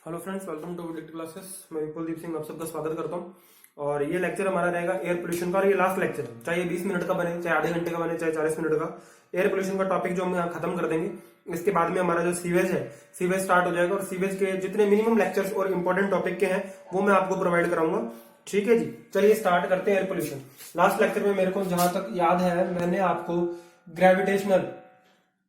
Hello friends, welcome to डिक्ट classes. मैं कुलदीप सिंह आप सबका स्वागत करता हूं। और ये लेक्चर हमारा रहेगा एयर पोल्यूशन का, और ये लास्ट लेक्चर है। चाहे 20 मिनट का बने, चाहे आधे घंटे का बने, चाहे 40 मिनट का। एयर पोल्यूशन का टॉपिक जो हम यहाँ खत्म कर देंगे। इसके बाद में हमारा जो सीवेज है, सीवेज स्टार्ट हो जाएगा। और सीवेज के जितने मिनिमम लेक्चर्स और इंपॉर्टेंट टॉपिक के हैं वो मैं आपको प्रोवाइड कराऊंगा। ठीक है जी, चलिए स्टार्ट करते हैं एयर पोल्यूशन। लास्ट लेक्चर में मेरे को जहां तक याद है, मैंने आपको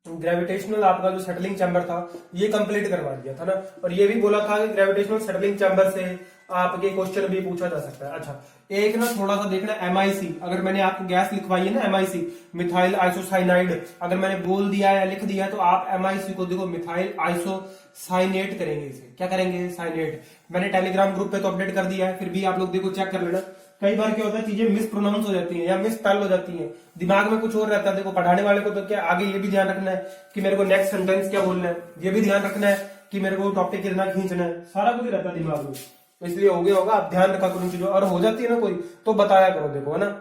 ग्रेविटेशनल आपका जो सेटलिंग चैम्बर था ये कंप्लीट करवा दिया था ना। और ये भी बोला था कि ग्रेविटेशनल सेटलिंग चैम्बर से आपके क्वेश्चन भी पूछा जा सकता है। अच्छा, एक ना थोड़ा सा देखना, MIC अगर मैंने आपको गैस लिखवाई है ना, MIC मिथाइल आइसोसाइनाइड, अगर मैंने बोल दिया है या लिख दिया है तो आप MIC को देखो मिथाइल आइसोसाइनेट करेंगे। इसे क्या करेंगे? साइनेट। मैंने टेलीग्राम ग्रुप पे तो अपडेट कर दिया है, फिर भी आप लोग देखो चेक कर लेना। कई बार क्या होता है, चीजें मिस प्रोनाउंस हो जाती हैं या मिस स्पेल हो जाती हैं, दिमाग में कुछ और रहता है। देखो पढ़ाने वाले को तो क्या आगे ये भी ध्यान रखना है कि मेरे को नेक्स्ट सेंटेंस क्या बोलना है, ये भी ध्यान रखना है कि मेरे को टॉपिक कितना खींचना है, सारा कुछ रहता है दिमाग में। इसलिए हो गया होगा, आप ध्यान रखा करो इन चीजों। और हो जाती है ना कोई तो बताया करो, देखो है ना।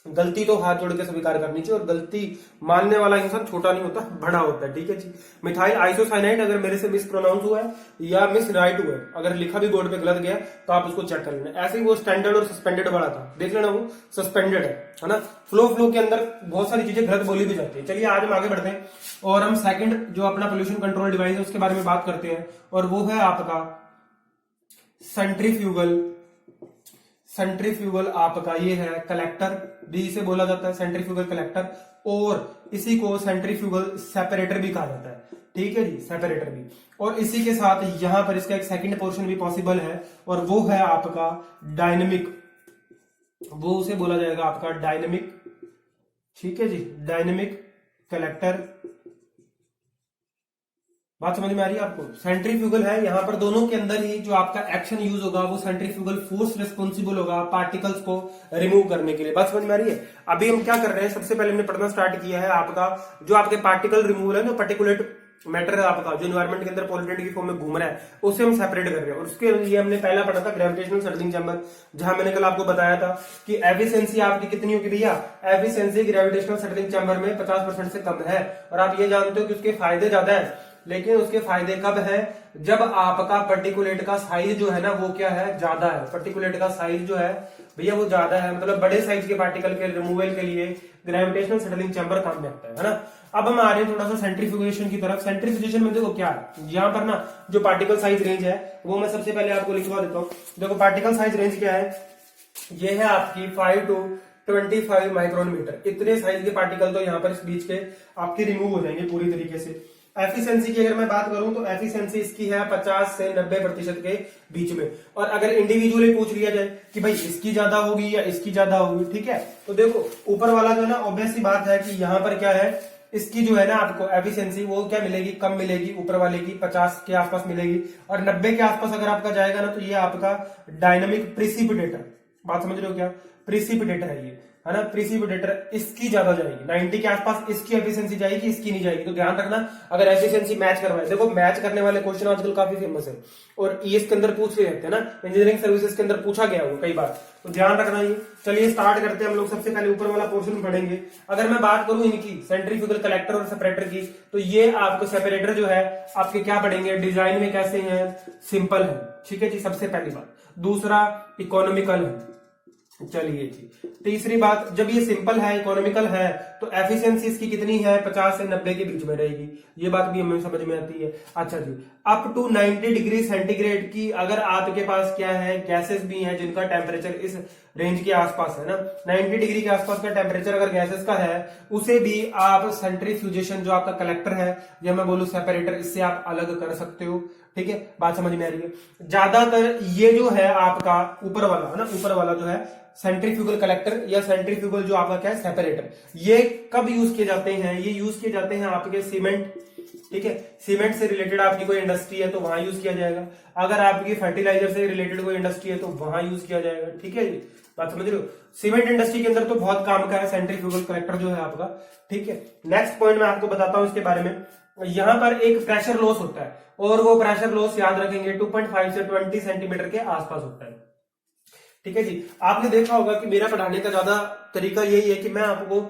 गलती तो हाथ जोड़ के स्वीकार करनी चाहिए, और गलती मानने वाला इंसान छोटा नहीं होता, बड़ा होता है। ठीक है जी। मिथाइल आइसोसाइनाइड अगर मेरे से मिस प्रोनाउंस हुआ है या मिस राइट हुआ है, अगर लिखा भी बोर्ड पे गलत गया तो आप उसको चेक कर लेना। ऐसे ही वो स्टैंडर्ड और सस्पेंडेड वाला था, देख लेना, वो सस्पेंडेड है ना। फ्लो के अंदर बहुत सारी चीजें गलत बोली भी जाती है। चलिए आज हम आगे बढ़ते हैं और हम सेकंड जो अपना पोल्यूशन कंट्रोल डिवाइस है उसके बारे में बात करते हैं। और वो है आपका सेंट्रीफ्यूगल आपका ये है कलेक्टर, भी इसे बोला जाता है सेंट्रीफ्यूगल कलेक्टर, और इसी को सेंट्रीफ्यूगल सेपरेटर भी कहा जाता है। ठीक है जी, सेपरेटर भी। और इसी के साथ यहां पर इसका एक सेकंड पोर्शन भी पॉसिबल है, और वो है आपका डायनेमिक, वो उसे बोला जाएगा आपका डायनेमिक। ठीक है जी, डायनेमिक कलेक्टर। बात समझ में आ रही है आपको? सेंट्रीफ्यूगल है, यहां पर दोनों के अंदर ही जो आपका एक्शन यूज होगा वो सेंट्रीफ्यूगल फोर्स रिस्पॉन्सिबल होगा पार्टिकल्स को रिमूव करने के लिए। बात समझ में आ रही है? अभी हम क्या कर रहे हैं, सबसे पहले हमने पढ़ना स्टार्ट किया है आपका जो आपके पार्टिकल रिमूवल है ना, पर्टिकुलेट मैटर है आपका जो एनवायरमेंट के अंदर पॉल्यूटेंट की फॉर्म में घूम रहा है, उसे हम सेपरेट कर रहे हैं। और उसके लिए हमने पहला पढ़ा था ग्रेविटेशनल सेटलिंग चैम्बर, जहां मैंने कल आपको बताया था कि एफिशिएंसी आपकी कितनी होगी भैया। एफिशिएंसी ग्रेविटेशनल सेटलिंग चैम्बर में 50% से कम है। और आप ये जानते हो कि उसके फायदे ज्यादा है, लेकिन उसके फायदे कब है? जब आपका पर्टिकुलेट का साइज जो है ना वो क्या है, ज्यादा है। पर्टिकुलेट का साइज जो है भैया वो ज्यादा है, मतलब बड़े साइज के पार्टिकल के रिमूवल के लिए ग्रेविटेशनल सेटलिंग चैम्बर काम में आता है ना। अब हम आ रहे हैं थोड़ा सा सेंट्रीफ्यूगेशन की तरफ। सेंट्रीफ्यूगेशन में देखो क्या है, यहाँ पर ना जो पार्टिकल साइज रेंज है वो मैं सबसे पहले आपको लिखवा देता हूँ। देखो पार्टिकल साइज रेंज क्या है, ये है आपकी 5 to 25 माइक्रोन मीटर। इतने साइज के पार्टिकल तो यहाँ पर इस बीच के आपके रिमूव हो जाएंगे पूरी तरीके से। एफिशिएंसी की अगर मैं बात करूं तो एफिशिएंसी इसकी है 50 से 90% के बीच में। और अगर इंडिविजुअली पूछ लिया जाए कि भाई इसकी ज्यादा होगी या इसकी ज्यादा होगी, ठीक है, तो देखो ऊपर वाला जो है ना, ऑब्वियस सी बात है कि यहाँ पर क्या है, इसकी जो है ना आपको एफिशिएंसी वो क्या मिलेगी, कम मिलेगी। ऊपर वाले की 50 के आसपास मिलेगी, और 90 के आसपास अगर आपका जाएगा ना तो ये आपका डायनामिक प्रिसिपिटेटर। बात समझ रहे हो क्या? प्रिसिपिटेटर है ये, है ना, प्रिसिपिटेटर। इसकी ज्यादा जाएगी, 90 के आसपास इसकी एफिशिएंसी जाएगी, इसकी नहीं जाएगी। तो ध्यान रखना अगर एफिशिएंसी मैच करवाए। देखो मैच करने वाले क्वेश्चन आजकल काफी फेमस है, और ईएस के अंदर पूछ रहे रहते हैं ना, इंजीनियरिंग सर्विसेज के अंदर पूछा गया वो कई बार, तो ध्यान रखना ये। चलिए स्टार्ट करते हैं हम लोग। सबसे पहले ऊपर वाला पोर्शन पढ़ेंगे। अगर मैं बात करूं इनकी सेंट्रीफ्यूगल कलेक्टर और सेपरेटर की, तो ये आपको सेपरेटर जो है आपके क्या पढ़ेंगे, डिजाइन में कैसे हैं, सिंपल है। ठीक है जी, सबसे पहली बात। दूसरा इकोनॉमिकल है। चलिए जी, तीसरी बात, जब ये सिंपल है, इकोनॉमिकल है, तो एफिशिएंसी इसकी कितनी है, 50 से 90 के बीच में रहेगी। ये बात भी हमें समझ में आती है। अच्छा जी, अप टू 90 डिग्री सेंटीग्रेड की अगर आपके पास क्या है, गैसेस भी हैं जिनका टेम्परेचर इस रेंज के आसपास है ना, 90 डिग्री के आसपास का टेम्परेचर अगर गैसेस का है, उसे भी आप सेंट्रीफ्यूजेशन जो आपका कलेक्टर है या मैं बोलूं सेपरेटर, इससे आप अलग कर सकते हो। ठीक है, बात समझ में आ रही है? ज्यादातर ये जो है आपका ऊपर वाला है ना, ऊपर वाला जो है सेंट्रीफ्यूगल कलेक्टर या सेंट्रीफ्यूगल जो आपका क्या है, सेपरेटर, ये कब यूज किए जाते हैं? ये यूज किए जाते हैं आपके सीमेंट, ठीक है, सीमेंट से रिलेटेड आपकी कोई इंडस्ट्री है तो वहां यूज किया जाएगा। अगर आपकी फर्टिलाइजर से रिलेटेड कोई इंडस्ट्री है तो वहां यूज किया जाएगा। ठीक है जी, बात समझ रहे हो? सीमेंट इंडस्ट्री के अंदर तो बहुत काम का है सेंट्रीफ्यूगल कलेक्टर जो है आपका। ठीक है, नेक्स्ट पॉइंट मैं आपको बताता हूं इसके बारे में। यहां पर एक प्रेशर लॉस होता है, और वो प्रेशर लॉस याद रखेंगे 2.5 से 20 सेंटीमीटर के आसपास होता है। ठीक है जी, आपने देखा होगा कि मेरा पढ़ाने का ज्यादा तरीका यही है कि मैं आपको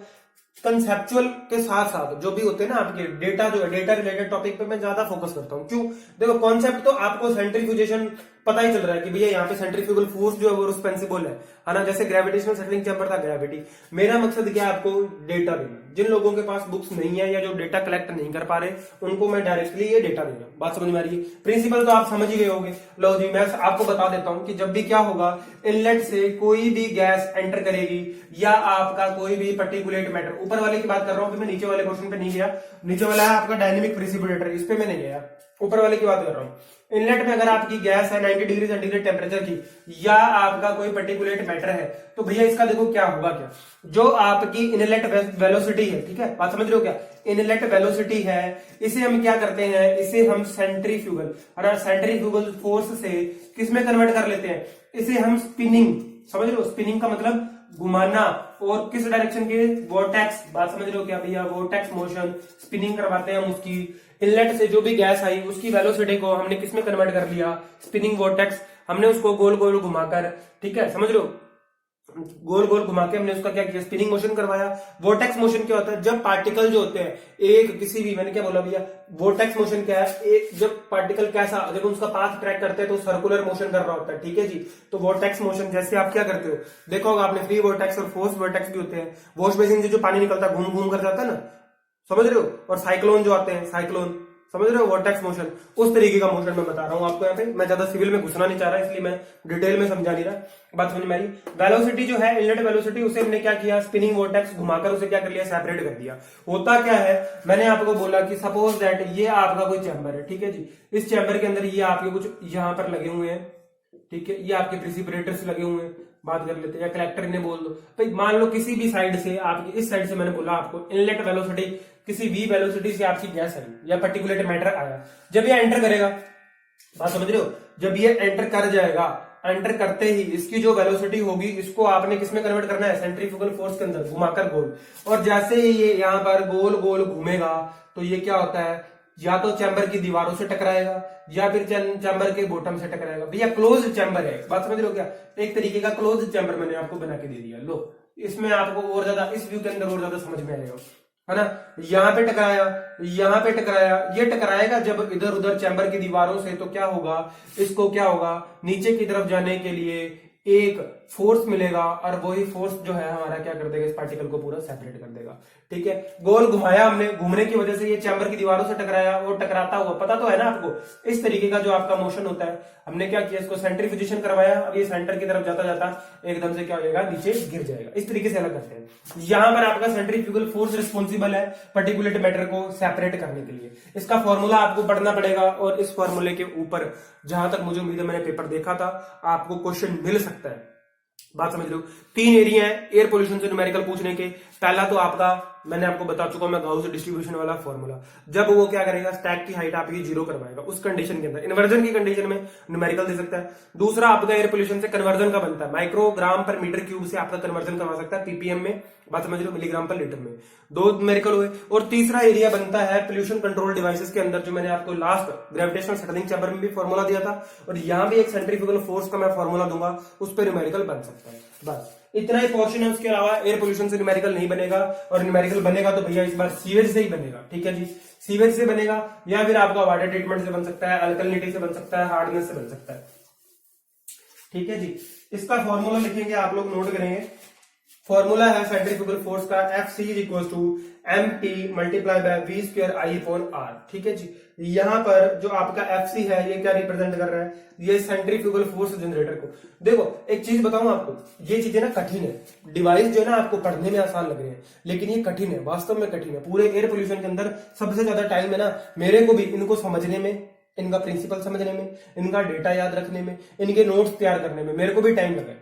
कंसेप्चुअल के साथ साथ जो भी होते हैं ना आपके डेटा, जो है डेटा रिलेटेड टॉपिक पे मैं ज्यादा फोकस करता हूँ। क्यों? देखो कॉन्सेप्ट तो आपको सेंट्रीफ्यूजेशन पता ही चल रहा है कि भैया यहाँ पे सेंट्रीफ्यूगल फोर्स जो है वो रिस्पॉन्सिबल है ना। जैसे ग्रेविटेशनल सेटलिंग चैम्बर था ग्रेविटी। मेरा मकसद क्या है, आपको डेटा देना। जिन लोगों के पास बुक्स नहीं है या जो डेटा कलेक्ट नहीं कर पा रहे, उनको मैं डायरेक्टली ये डेटा देना। बात समझ में आ रही है? प्रिंसिपल तो आप समझ ही गए होंगे। लो जी, मैं आपको बता देता हूं कि जब भी क्या होगा, इनलेट से कोई भी गैस एंटर करेगी या आपका कोई भी पर्टिकुलेट मैटर, ऊपर वाले की बात कर रहा हूं, मैं नीचे वाले क्वेश्चन पे नहीं गया। नीचे वाला है आपका डायनेमिक प्रिसिपिटेटर, इस पे मैं नहीं गया, ऊपर वाले की बात कर रहा हूं। इनलेट में अगर आपकी गैस है 90 डिग्री सेंटीग्रेड टेम्परेचर की या आपका कोई पर्टिकुलेट मैटर है, तो भैया इसका देखो क्या होगा। क्या जो आपकी इनलेट वेलोसिटी है, ठीक है, बात समझ रहे हो क्या? इनलेट वेलोसिटी है, इसे हम क्या करते हैं, इसे हम सेंट्रीफ्यूगल फोर्स से किसमें कन्वर्ट कर लेते हैं, इसे हम स्पिनिंग, समझ रहे हो? स्पिनिंग का मतलब घुमाना, और किस डायरेक्शन के, वोर्टेक्स। बात समझ रहे हो क्या भैया? वोर्टेक्स मोशन, स्पिनिंग करवाते हैं हम उसकी। इनलेट से जो भी गैस आई उसकी वेलोसिटी को हमने किसमें कन्वर्ट कर लिया, स्पिनिंग वोर्टेक्स। हमने उसको गोल गोल घुमाकर, ठीक है, समझ रहे हो, गोल गोल घुमा के हमने उसका क्या किया, स्पिनिंग मोशन करवाया। वोर्टेक्स मोशन क्या होता है, जब पार्टिकल जो होते हैं एक किसी भी, मैंने क्या बोला भैया, वोर्टेक्स मोशन क्या है, एक जब पार्टिकल कैसा, जब उसका पाथ ट्रैक करते हैं तो सर्कुलर मोशन कर रहा होता है, ठीक है जी। तो वोर्टेक्स मोशन जैसे आप क्या करते हो, देखो होगा आपने, फ्री वोर्टेक्स और फोर्स वोर्टेक्स भी होते हैं। वॉश बेसिन से जो पानी निकलता है घूम घूम कर जाता है ना, समझ रहे हो? और साइक्लोन जो आते हैं, साइक्लोन, समझ रहे हो, वोर्टेक्स मोशन, उस तरीके का मोशन मैं बता रहा हूं आपको। यहाँ पे मैं ज्यादा सिविल में घुसना नहीं चाह रहा, इसलिए मैं डिटेल में समझा नहीं रहा। बात समझ में आई? वेलोसिटी जो है, इनलेट वेलोसिटी, उसे हमने क्या किया, स्पिनिंग वोर्टेक्स घुमाकर उसे क्या कर लिया, सेपरेट कर दिया। होता क्या है, मैंने आपको बोला कि सपोज दैट ये आपका कोई चैम्बर है, ठीक है जी। इस चैम्बर के अंदर ये आपके कुछ यहाँ पर लगे हुए हैं, ठीक है, ये आपके प्रिसिपिटेटर्स लगे हुए हैं, बात कर लेते हैं, या कलेक्टर ने बोल दो। तो मान लो किसी भी साइड से, आपकी इस साइड से मैंने बोला आपको इनलेट वेलोसिटी, किसी भी वेलोसिटी से आपकी गैस आई या पर्टिकुलेट मैटर आया, जब ये एंटर करेगा, बात समझ रहे हो, जब ये एंटर कर जाएगा, एंटर करते ही इसकी जो वेलोसिटी होगी, इसको आपने किसमें कन्वर्ट करना है, सेंट्रीफ्यूगल फोर्स के अंदर, घुमाकर गोल। और जैसे ही ये यहाँ पर गोल गोल घूमेगा, तो ये क्या होता है, या तो चैम्बर की दीवारों से टकराएगा या फिर चैम्बर के बॉटम से टकराएगा। भैया क्लोज चैम्बर है, बात समझ रहे हो क्या? एक तरीके का क्लोज चैम्बर मैंने आपको बना के दे दिया। लो, इसमें आपको और ज्यादा, इस व्यू के अंदर और ज्यादा समझ में आएगा, है ना। यहाँ पे टकराया, यहाँ पे टकराया, ये टकराएगा जब इधर उधर चैम्बर की दीवारों से, तो क्या होगा, इसको क्या होगा, नीचे की तरफ जाने के लिए एक फोर्स मिलेगा, और वही फोर्स जो है हमारा क्या कर देगा, इस पार्टिकल को पूरा सेपरेट कर देगा, ठीक है। गोल घुमाया हमने, घूमने की वजह से ये चैम्बर की दीवारों से टकराया, और टकराता हुआ, पता तो है ना आपको, इस तरीके का जो आपका मोशन होता है, हमने क्या किया, इसको सेंट्रीफ्यूजेशन करवाया। अब ये सेंटर की तरफ जाता जाता एकदम से क्या हो जाएगा, नीचे गिर जाएगा। इस तरीके से अलग करते हैं। यहां पर आपका सेंट्रीफ्यूगल फोर्स रिस्पॉन्सिबल है पर्टिकुलेट मैटर को सेपरेट करने के लिए। इसका फॉर्मूला आपको पढ़ना पड़ेगा, और इस फॉर्मूले के ऊपर जहां तक मुझे उम्मीद है, मैंने पेपर देखा था, आपको क्वेश्चन मिल सकता है। बात समझ लो, 3 एरिया है एयर पोल्यूशन से न्यूमेरिकल पूछने के। पहला तो आपका मैंने आपको बता चुका हूं मैं, गाउस डिस्ट्रीब्यूशन वाला फॉर्मूला। जब वो क्या करेगा, स्टैक की हाइट आपकी 0 करवाएगा, उस कंडीशन के अंदर, इन्वर्जन की कंडीशन में न्यूमेरिकल दे सकता है। दूसरा आपका एयर पोल्यूशन से कन्वर्जन का बनता है, माइक्रोग्राम पर मीटर क्यूब से आपका कन्वर्जन करवा सकता है पीपीएम में, बात समझ लो, मिलीग्राम पर लीटर में। 2 न्यूमेरिकल हुए। और तीसरा एरिया बनता है पोल्यूशन कंट्रोल डिवाइसेस के अंदर, जो मैंने आपको लास्ट ग्रेविटेशनल सेटलिंग चैम्बर में भी फॉर्मूला दिया था, और यहां भी एक सेंट्रीफ्यूगल फोर्स का मैं फॉर्मूला दूंगा, उस पर न्यूमेरिकल बन सकता है। बस इतना ही पोर्शन है, उसके अलावा एयर पोल्यूशन से न्यूमेरिकल नहीं बनेगा। और न्यूमेरिकल बनेगा तो भैया इस बार सीवेज से ही बनेगा, ठीक है जी। सीवेज से बनेगा, या फिर आपका वाटर ट्रीटमेंट से बन सकता है, अल्कलिनिटी से बन सकता है, हार्डनेस से बन सकता है, ठीक है जी। इसका फॉर्मूला लिखेंगे, आप लोग नोट करेंगे। फॉर्मूला है सेंट्रीफ्यूगल फोर्स का, Fc is equal to mt multiply by v square I upon r, ठीक है जी। यहां पर जो आपका Fc है, ये क्या रिप्रेजेंट कर रहा है, ये सेंट्रीफ्यूगल फोर्स जनरेटर को। देखो एक चीज बताऊं आपको, ये चीजें ना कठिन है, डिवाइस जो है ना आपको पढ़ने में आसान लग रहे हैं, लेकिन ये कठिन है, वास्तव में कठिन है। पूरे एयर पोल्यूशन के अंदर सबसे ज्यादा टाइम है ना मेरे को भी इनको समझने में, इनका प्रिंसिपल समझने में, इनका डेटा याद रखने में, इनके नोट्स तैयार करने में मेरे को भी टाइम लगा,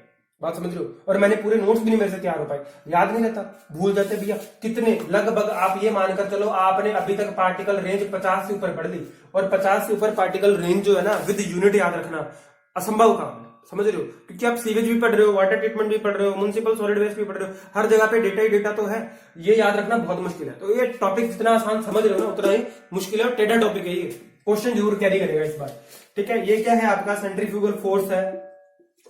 बात समझ लो। और मैंने पूरे नोट्स भी नहीं मेरे से तैयार हो पाए, याद नहीं रहता, भूल जाते भैया। कितने, लगभग आप ये मानकर चलो, आपने अभी तक पार्टिकल रेंज 50 से ऊपर पढ़ ली, और 50 से ऊपर पार्टिकल रेंज जो है ना विद यूनिट याद रखना असंभव काम है, समझ रहे हो। क्योंकि आप सीवेज भी पढ़ रहे हो, वाटर ट्रीटमेंट भी पढ़ रहे हो, म्युनिसिपल सॉलिड वेस्ट भी पढ़ रहे हो, हर जगह पे डेटा ही डेटा तो है, ये याद रखना बहुत मुश्किल है। तो ये टॉपिक जितना आसान समझ रहे हो ना, उतना ही मुश्किल है, और टेढ़ा टॉपिक है ये, क्वेश्चन जरूर कैरी करेगा इस बार, ठीक है। ये क्या है, आपका सेंट्रीफ्यूगल फोर्स है,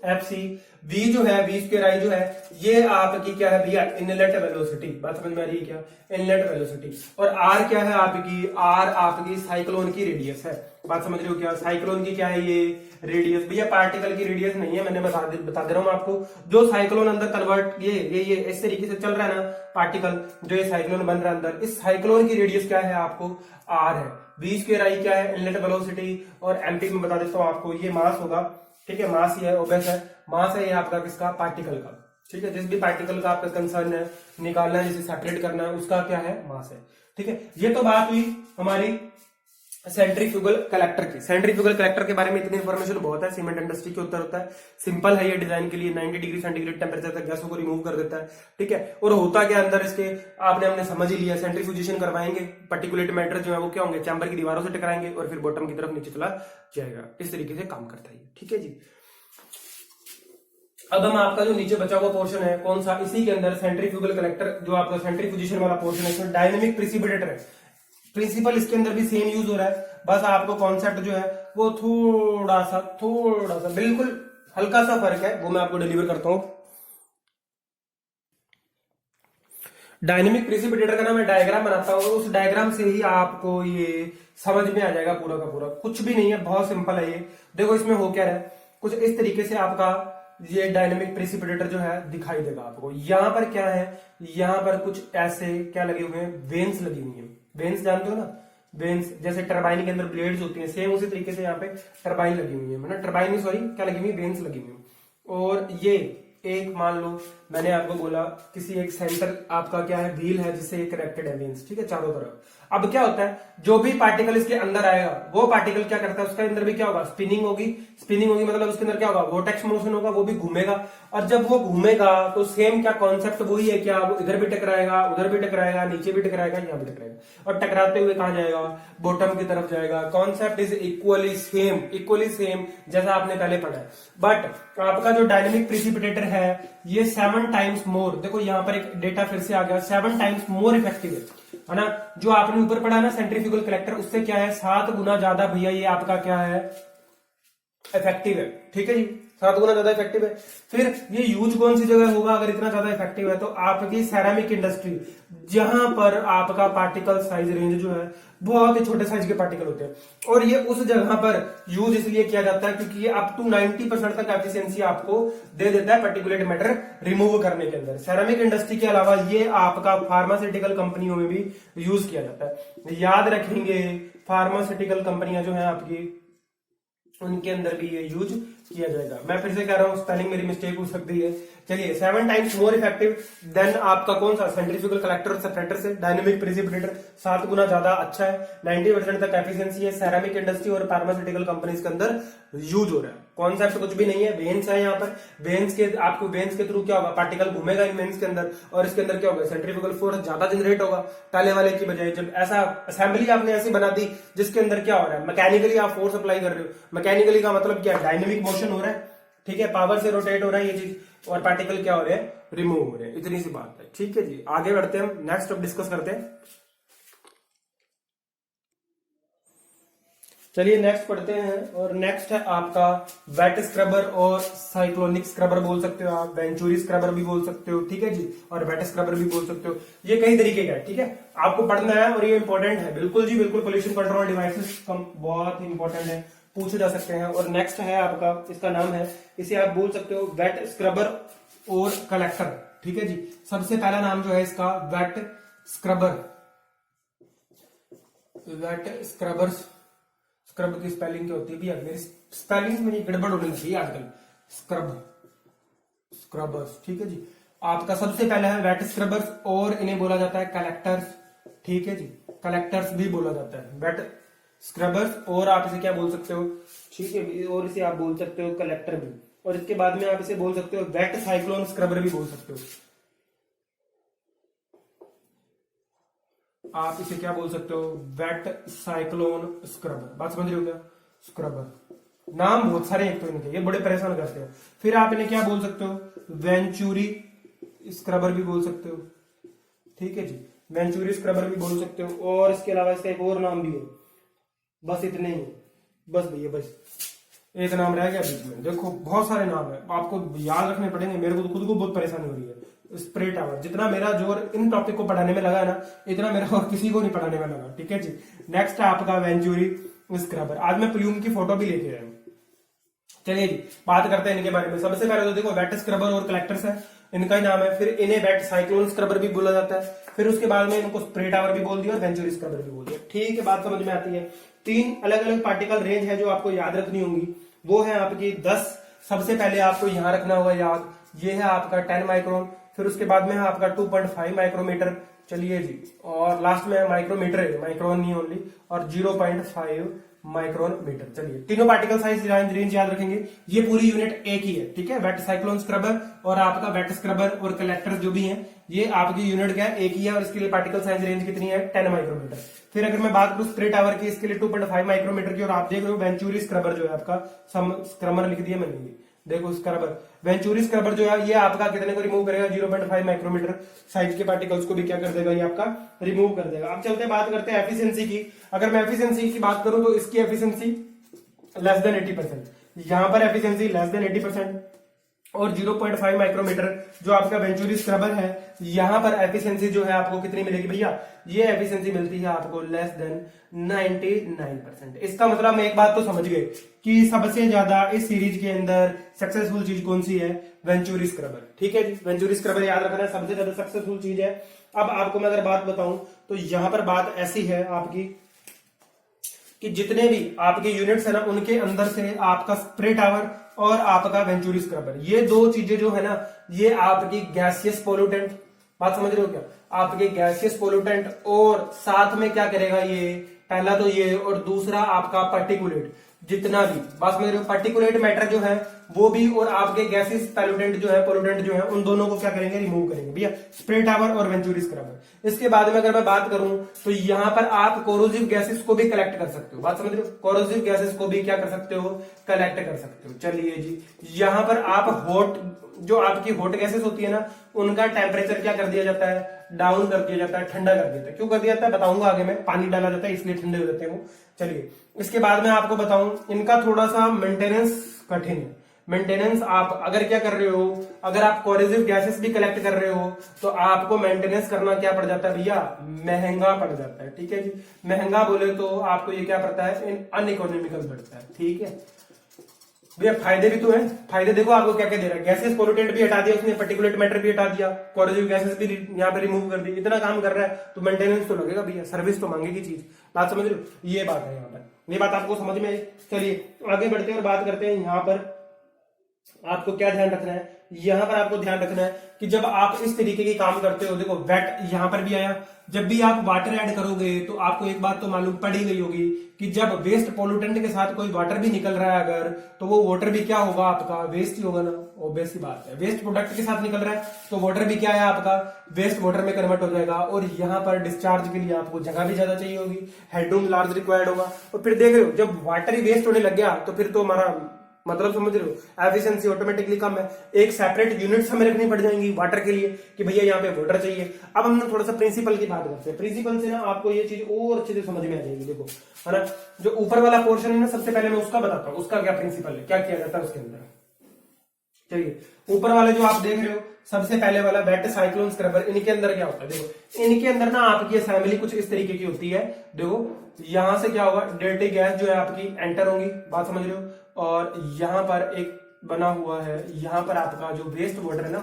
एफ सी। वी जो है, वी स्क्वायर आई जो है, ये आपकी क्या है भैया, इनलेट वेलोसिटी। बात समझ में आ रही है क्या, इनलेट वेलोसिटी। और आर क्या है आपकी, आर आपकी साइक्लोन की रेडियस है। बात समझ रहे हो क्या, साइक्लोन की क्या है ये रेडियस। भैया पार्टिकल की रेडियस नहीं है, मैंने बता दे रहा हूं आपको। जो साइक्लोन अंदर कन्वर्ट ये इस तरीके से चल रहा है ना पार्टिकल, जो ये साइक्लोन बन रहा है अंदर, इस साइक्लोन की रेडियस क्या है आपको, आर है। वी स्क्वायर आई क्या है, इनलेट वेलोसिटी। और एमपी में बता देता हूं आपको, ये मास होगा, ठीक है, मास ही है, ओबेस है, मास है ये आपका किसका, पार्टिकल का। ठीक है, जिस भी पार्टिकल का आपका कंसर्न है निकालना है, जिसे सेपरेट करना है, उसका क्या है, मास है। ठीक है, ये तो बात हुई हमारी सेंट्रीफ्यूगल कलेक्टर की। सेंट्रीफ्यूगल कलेक्टर के बारे में इतनी इंफॉर्मेशन बहुत है, सीमेंट इंडस्ट्री के ऊपर होता है, सिंपल है ये डिजाइन के लिए, 90 डिग्री सेंटीग्रेड टेम्परेचर तक गैसों को रिमूव कर देता है। ठीक है, और होता क्या अंदर इसके, आपने हमने समझ ही लिया, सेंट्रीफ्यूजेशन करवाएंगे, पर्टिकुलेट मैटर जो है वो क्या होंगे, चैम्बर की दीवारों से टकराएंगे और फिर बॉटम की तरफ नीचे चला जाएगा। इस तरीके से काम करता है। ठीक है जी, अब हम आपका जो नीचे बचा हुआ पोर्शन है कौन सा, इसी के अंदर सेंट्रीफ्यूगल कलेक्टर, जो आपका सेंट्रीफ्यूजेशन वाला पोर्शन है, इसमें डायनेमिक प्रिसिपिटेटर है। प्रिंसिपल इसके अंदर भी सेम यूज हो रहा है, बस आपको कॉन्सेप्ट जो है वो थोड़ा सा बिल्कुल हल्का सा फर्क है, वो मैं आपको डिलीवर करता हूं। डायनेमिक प्रिसिपिटेटर का ना मैं डायग्राम बनाता हूँ, उस डायग्राम से ही आपको ये समझ में आ जाएगा पूरा का पूरा। कुछ भी नहीं है, बहुत सिंपल है ये। देखो इसमें हो क्या है, कुछ इस तरीके से आपका ये डायनेमिक प्रिसिपिटेटर जो है दिखाई देगा आपको। यहां पर क्या है, यहां पर कुछ ऐसे क्या लगे हुए हैं, वेन्स लगी हुई है। वेन्स जानते हो ना, वेन्स जैसे टरबाइन के अंदर ब्लेड्स होती हैं, सेम उसी तरीके से यहाँ पे टरबाइन लगी हुई है, मतलब टरबाइन में सॉरी क्या लगी हुई है, वेन्स लगी हुई है। और ये एक मान लो मैंने आपको बोला किसी एक सेंटर आपका क्या है, व्हील है जिससे एक कनेक्टेड है वेन्स, ठीक है, चारों तरफ। अब क्या होता है, जो भी पार्टिकल इसके अंदर आएगा वो पार्टिकल क्या करता है, उसके अंदर भी क्या होगा, स्पिनिंग होगी। स्पिनिंग होगी मतलब उसके अंदर क्या होगा, वोर्टेक्स मोशन होगा, वो भी घूमेगा। और जब वो घूमेगा तो सेम क्या कॉन्सेप्ट वही है, क्या वो इधर भी टकराएगा, उधर भी टकराएगा, नीचे भी टकराएगा, यहाँ भी टकराएगा, और टकराते हुए कहां जाएगा, बॉटम की तरफ जाएगा। कॉन्सेप्ट इज इक्वली सेम जैसा आपने पहले पढ़ा है। बट आपका जो डायनेमिक प्रिसिपिटेटर है ये 7 टाइम्स मोर, देखो यहां पर एक डेटा फिर से आ गया, 7 टाइम्स मोर इफेक्टिव है ना। जो आपने ऊपर पढ़ा ना सेंट्रीफ्यूगल कलेक्टर, उससे क्या है 7 गुना ज्यादा भैया ये आपका क्या है, इफेक्टिव है। ठीक है जी, 7 गुना ज्यादा इफेक्टिव है। फिर ये यूज कौन सी जगह होगा अगर इतना ज्यादा इफेक्टिव है, तो आपकी सेरामिक इंडस्ट्री, जहां पर आपका पार्टिकल साइज रेंज जो है बहुत ही छोटे साइज के पार्टिकल होते हैं, और ये उस जगह पर यूज इसलिए किया जाता है क्योंकि ये अप टू 90% तक एफिशिएंसी आपको दे देता है पर्टिकुलेट मैटर रिमूव करने के अंदर। सेरामिक इंडस्ट्री के अलावा ये आपका फार्मास्यूटिकल कंपनियों में भी यूज किया जाता है। याद रखेंगे, फार्मास्यूटिकल कंपनियां जो है आपकी, उनके अंदर भी ये यूज किया जाएगा। मैं फिर से कह रहा हूं, स्पेलिंग मेरी मिस्टेक हो सकती है। चलिए, 7 टाइम्स मोर इफेक्टिव देन आपका कौन सा, सेंट्रीफ्यूगल कलेक्टर और सेपरेटर से। डायनेमिक प्रिसिपिटेटर 7 गुना ज्यादा अच्छा है, 90% तक एफिशिएंसी है, सेरामिक इंडस्ट्री और फार्मास्यूटिकल कंपनीज के अंदर यूज हो रहा है। कॉन्सेप्ट कुछ भी नहीं है, वेन्स है यहाँ पर, वेन्स के आपको वेन्स के थ्रू क्या होगा, पार्टिकल घूमेगा इन वेन्स के अंदर, और इसके अंदर क्या होगा, सेंट्रीफ्यूगल फोर्स ज्यादा जनरेट होगा पहले वाले की बजाय। जब ऐसा असेंबली आपने ऐसी बना दी जिसके अंदर क्या हो रहा है, मैकेनिकली आप फोर्स अप्लाई कर रहे हो। मैकेनिकली का मतलब क्या, डायनेमिक मोशन हो रहा है, ठीक है, पावर से रोटेट हो रहा है ये चीज, और पार्टिकल क्या हो रहे हैं, रिमूव हो रहे हैं, इतनी सी बात है। ठीक है जी, आगे बढ़ते हैं, हम नेक्स्ट अब डिस्कस करते हैं। चलिए नेक्स्ट पढ़ते हैं, और नेक्स्ट है आपका वेट स्क्रबर और साइक्लोनिक स्क्रबर बोल सकते हो आप, वेंचुरी स्क्रबर भी बोल सकते हो, ठीक है जी, और वेट स्क्रबर भी बोल सकते हो। ये कई तरीके का है, ठीक है, आपको पढ़ना है और ये इंपॉर्टेंट है, बिल्कुल जी बिल्कुल। पोल्यूशन कंट्रोल डिवाइसेस बहुत इंपॉर्टेंट है, पूछे जा सकते हैं। और नेक्स्ट है आपका, इसका नाम है, इसे आप बोल सकते हो वेट स्क्रबर और कलेक्टर, ठीक है जी। सबसे पहला नाम जो है इसका wet scrubber, wet scrubbers. Scrub की स्पेलिंग क्या होती है भैया, मेरी स्पेलिंग मेरी गड़बड़ होने लगी आजकल। स्क्रब, स्क्रबर्स, ठीक है जी। आपका सबसे पहला है वेट स्क्रबर्स, और इन्हें बोला जाता है कलेक्टर्स, ठीक है जी, कलेक्टर्स भी बोला जाता है, वेट स्क्रबर्स, और आप इसे क्या बोल सकते हो, ठीक है, और इसे आप बोल सकते हो कलेक्टर भी, और इसके बाद में आप इसे बोल सकते हो वेट साइक्लोन स्क्रबर भी बोल सकते हो। आप इसे क्या बोल सकते हो, वेट साइक्लोन स्क्रबर। बात समझ रहे हो क्या, स्क्रबर नाम बहुत सारे एक तो इनके, ये बड़े परेशान करते हैं। फिर आप इन्हें क्या बोल सकते हो, वेंचुरी स्क्रबर भी बोल सकते हो, ठीक है जी, वेंचुरी स्क्रबर भी बोल सकते हो। और इसके अलावा इसका एक और नाम भी है, बस इतने ही, बस भैया बस। एक नाम रह गया बीच में, देखो बहुत सारे नाम है, आपको याद रखने पड़ेंगे, मेरे को तो खुद को बहुत परेशानी हो रही है। स्प्रे टावर, जितना मेरा जोर इन टॉपिक को पढ़ाने में लगा है ना, इतना मेरा और किसी को नहीं पढ़ाने में लगा, ठीक है जी। नेक्स्ट है आपका वेंचुरी स्क्रबर। आज मैं प्लूम की फोटो भी लेके आया हूं। चलिए जी, बात करते हैं इनके बारे में। सबसे पहले तो देखो वेट स्क्रबर और कलेक्टर्स है, इनका ही नाम है। फिर इन्हें वेट साइक्लोन स्क्रबर भी बोला जाता है। फिर उसके बाद में इनको स्प्रे टावर भी बोल दिया और वेंचुरी स्क्रबर भी बोल दिया। ठीक है, बात समझ में आती है। तीन अलग अलग पार्टिकल रेंज है जो आपको याद रखनी होंगी, वो है आपकी 10। सबसे पहले आपको यहां रखना होगा याद, ये है आपका 10 माइक्रोन। फिर उसके बाद में है आपका 2.5 माइक्रोमीटर। चलिए जी, और लास्ट में है माइक्रोमीटर है, माइक्रोन नहीं ओनली, और 0.5 माइक्रोन मीटर। चलिए, तीनों पार्टिकल साइज रेंज याद रखेंगे। ये पूरी यूनिट एक ही है, ठीक है। वेट साइक्लोन स्क्रबर और आपका वेट स्क्रबर और कलेक्टर जो भी हैं, ये आपकी यूनिट क्या है, एक ही है। और इसके लिए पार्टिकल साइज रेंज कितनी है, 10 माइक्रोमीटर। फिर अगर मैं बात करूं स्प्रे टावर की, इसके लिए 2.5 माइक्रोमीटर की। और आप देख रहे हो वेंचुरी स्क्रबर जो है आपका, स्क्रबर लिख दिया मैंने, देखो स्क्रबर, वेंचुरी स्क्रबर जो है ये आपका कितने को रिमूव करेगा, 0.5 माइक्रोमीटर साइज के पार्टिकल्स को भी क्या कर देगा, ये आपका रिमूव कर देगा। अब चलते बात करते हैं एफिशिएंसी की। अगर मैं एफिशिएंसी की बात करूं तो इसकी एफिशिएंसी लेस देन 80%, यहां पर एफिशिएंसी लेस देन 80%। और 0.5 माइक्रोमीटर जो आपका वेंचुरी स्क्रबर है, यहां पर एफिशिएंसी जो है आपको कितनी मिलेगी भैया, ये एफिशिएंसी मिलती है आपको लेस देन 99%। इसका मतलब हम एक बात तो समझ गए कि सबसे ज्यादा इस सीरीज के अंदर सक्सेसफुल चीज कौन सी है, वेंचुरी स्क्रबर। ठीक है जी, वेंचुरी स्क्रबर याद रखना है, सबसे ज्यादा सक्सेसफुल चीज है। अब आपको मैं अगर बात बताऊं तो यहां पर बात ऐसी है आपकी कि जितने भी आपके यूनिट्स है ना, उनके अंदर से आपका स्प्रे टावर और आपका वेंचुरी स्क्रबर, ये दो चीजें जो है ना, ये आपकी गैसियस पोल्यूटेंट, बात समझ रहे हो क्या, आपके गैसियस पोल्यूटेंट, और साथ में क्या करेगा ये, पहला तो ये, और दूसरा आपका पार्टिकुलेट, जितना भी, बात समझ रहे हो, पार्टिकुलेट मैटर जो है वो भी, और आपके गैसेस पोल्यूटेंट जो है, पोल्यूटेंट जो है, उन दोनों को क्या करेंगे, रिमूव करेंगे भैया, स्प्रे टावर और वेंचुरी स्क्रबर। इसके बाद में अगर मैं बात करूं तो यहां पर आप कोरोसिव गैसेस को भी कलेक्ट कर सकते हो, बात समझ रहे हो, कोरोसिव गैसेस को भी क्या कर सकते हो, कलेक्ट कर सकते हो। चलिए जी, यहां पर आप हॉट, जो आपकी हॉट गैसेस होती है ना, उनका टेम्परेचर क्या कर दिया जाता है, डाउन कर दिया जाता है, ठंडा कर दिया जाता है। क्यों कर दिया जाता है बताऊंगा आगे में, पानी डाला जाता है इसलिए ठंडे हो जाते हैं वो। चलिए, इसके बाद में आपको बताऊं, इनका थोड़ा सा मेंटेनेंस कठिन है। मेंटेनेंस आप अगर क्या कर रहे हो, अगर आप कोरोसिव गैसेस भी कलेक्ट कर रहे हो तो आपको मेंटेनेंस करना क्या पड़ जाता है भैया, महंगा पड़ जाता है। ठीक है जी, महंगा बोले तो आपको ये क्या पड़ता है, अनइकोनॉमिकल पड़ता है। ठीक है भैया, फायदे भी तो है, फायदे देखो आपको क्या क्या दे रहा है, गैसेस पोल्यूटेंट भी हटा दिया उसने, पार्टिकुलेट मैटर भी हटा दिया, कोरोसिव गैसेस भी यहाँ पे रिमूव कर दी, इतना काम कर रहा है तो मेंटेनेंस तो लगेगा भैया, सर्विस तो मांगेगी चीज, बात समझ रहे हो, ये बात है यहाँ पर, ये बात आपको समझ में आई। चलिए आगे बढ़ते हैं और बात करते हैं, यहाँ पर आपको क्या ध्यान रखना है, यहां पर आपको ध्यान रखना है कि जब आप इस तरीके के काम करते हो, देखो वेट यहां पर भी आया, जब भी आप वाटर ऐड करोगे तो आपको एक बात तो मालूम पड़ ही गई होगी कि जब वेस्ट पोल्यूटेंट के साथ कोई वाटर भी निकल रहा है अगर, तो वो वाटर भी क्या होगा, आपका वेस्ट ही होगा ना, ऑब्वियस सी बात है। वेस्ट प्रोडक्ट के साथ निकल रहा है तो वाटर भी क्या है आपका, वेस्ट वाटर में कन्वर्ट हो जाएगा। और यहाँ पर डिस्चार्ज के लिए आपको जगह भी ज्यादा चाहिए होगी, हेडरूम लार्ज रिक्वायर्ड होगा। और फिर देख रहे हो, जब वाटर ही वेस्ट होने लग गया तो फिर तो हमारा मतलब समझ रहे हो, एफिशिएंसी ऑटोमेटिकली कम है। एक सेपरेट यूनिट्स हमें रखनी पड़ जाएंगी वाटर के लिए कि भैया यहाँ पे वाटर चाहिए। अब हम थोड़ा सा प्रिंसिपल की बात करते हैं, प्रिंसिपल से ना आपको ये चीज और अच्छे से समझ में आ जाएगी। देखो है ना, जो ऊपर वाला पोर्शन है ना, सबसे पहले मैं उसका बताता हूँ, उसका क्या प्रिंसिपल है, क्या किया जाता है उसके अंदर। चलिए, ऊपर वाले जो आप देख रहे हो, सबसे पहले वाला वेट साइक्लोन स्क्रबर, इनके अंदर क्या होता है, देखो इनके अंदर ना आपकी असेंबली कुछ इस तरीके की होती है। देखो यहां से क्या होगा, डर्टी गैस जो है आपकी एंटर होगी, बात समझ रहे हो, और यहां पर एक बना हुआ है, यहां पर आपका जो वेस्ट वाटर है ना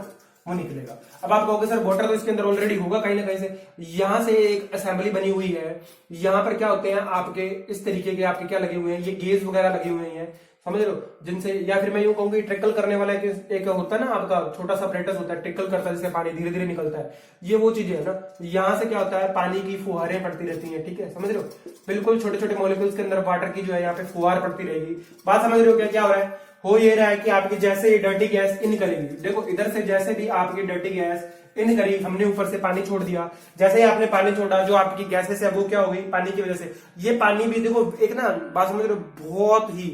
वो निकलेगा। अब आप कहोगे सर वाटर तो इसके अंदर ऑलरेडी होगा कहीं ना कहीं से, यहां से एक असेंबली बनी हुई है, यहां पर क्या होते हैं आपके इस तरीके के आपके क्या लगे हुए हैं, ये गेज वगैरह लगे हुए हैं, समझ रहे हो, जिनसे, या फिर मैं यूं कहूंगी ट्रिकल करने वाला एक होता है ना आपका छोटा सा अपरेटस होता है, ट्रिकल करता है जिससे पानी धीरे धीरे निकलता है, ये वो चीजें है ना। यहाँ से क्या होता है, पानी की फुहारें पड़ती रहती हैं, ठीक है, समझ रहे हो, बिल्कुल छोटे छोटे मॉलिक्यूल्स के अंदर वाटर की जो है यहाँ पे फुहार पड़ती रहेगी। बात समझ रहे हो क्या क्या हो रहा है, हो ये रहा है कि आपकी जैसे ही डर्टी गैस इन करेगी, देखो इधर से जैसे भी आपकी डर्टी गैस इन करी, हमने ऊपर से पानी छोड़ दिया, जैसे ही आपने पानी छोड़ा जो आपकी गैसेस है वो क्या हो गई, पानी की वजह से। ये पानी भी देखो एक ना, बात समझ रहे हो, बहुत ही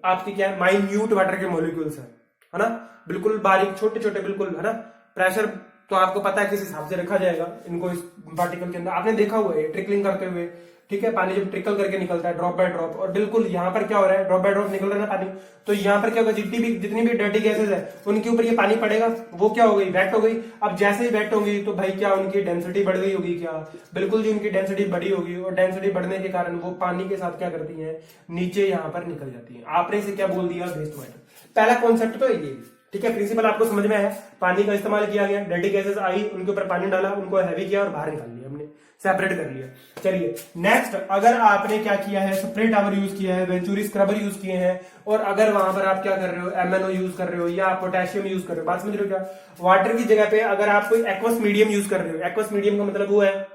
आपकी क्या है, माइन्यूट वाटर के मॉलिक्यूल्स है ना, बिल्कुल बारीक छोटे छोटे, बिल्कुल है ना। प्रेशर तो आपको पता है किस हिसाब से रखा जाएगा इनको इस पार्टिकल के अंदर, आपने देखा हुआ है ट्रिकलिंग करते हुए, ठीक है, पानी जब ट्रिकल करके निकलता है ड्रॉप बाय ड्रॉप, और बिल्कुल यहाँ पर क्या हो रहा है, ड्रॉप बाय ड्रॉप निकल रहा है ना पानी, तो यहाँ पर क्या होगा, जितनी भी डर्टी गैसेज है उनके ऊपर ये पानी पड़ेगा, वो क्या हो गई, वेट हो गई। अब जैसे ही वेट होगी तो भाई क्या उनकी डेंसिटी बढ़ गई होगी, क्या बिल्कुल जी उनकी डेंसिटी बढ़ी होगी, और डेंसिटी बढ़ने के कारण वो पानी के साथ क्या करती है, नीचे यहाँ पर निकल जाती है। आपने इसे क्या बोल दिया, वेस्ट वाटर। पहला कॉन्सेप्ट तो ये, ठीक है, प्रिंसिपल आपको समझ में आया, पानी का इस्तेमाल किया गया, डर्टी गैसेस आई, उनके ऊपर पानी डाला, उनको हैवी किया और बाहर निकाल लिया, हमने सेपरेट कर लिया। चलिए नेक्स्ट, अगर आपने क्या किया है, स्प्रे टावर यूज किया है, वेंचुरी स्क्रबर यूज किए हैं, और अगर वहां पर आप क्या कर रहे हो, MnO यूज कर रहे हो या पोटेशियम यूज कर रहे हो, बात समझ रहे हो क्या, वाटर की जगह पे अगर आप कोई एक्वस मीडियम यूज कर रहे हो, एक्वस मीडियम का मतलब वो है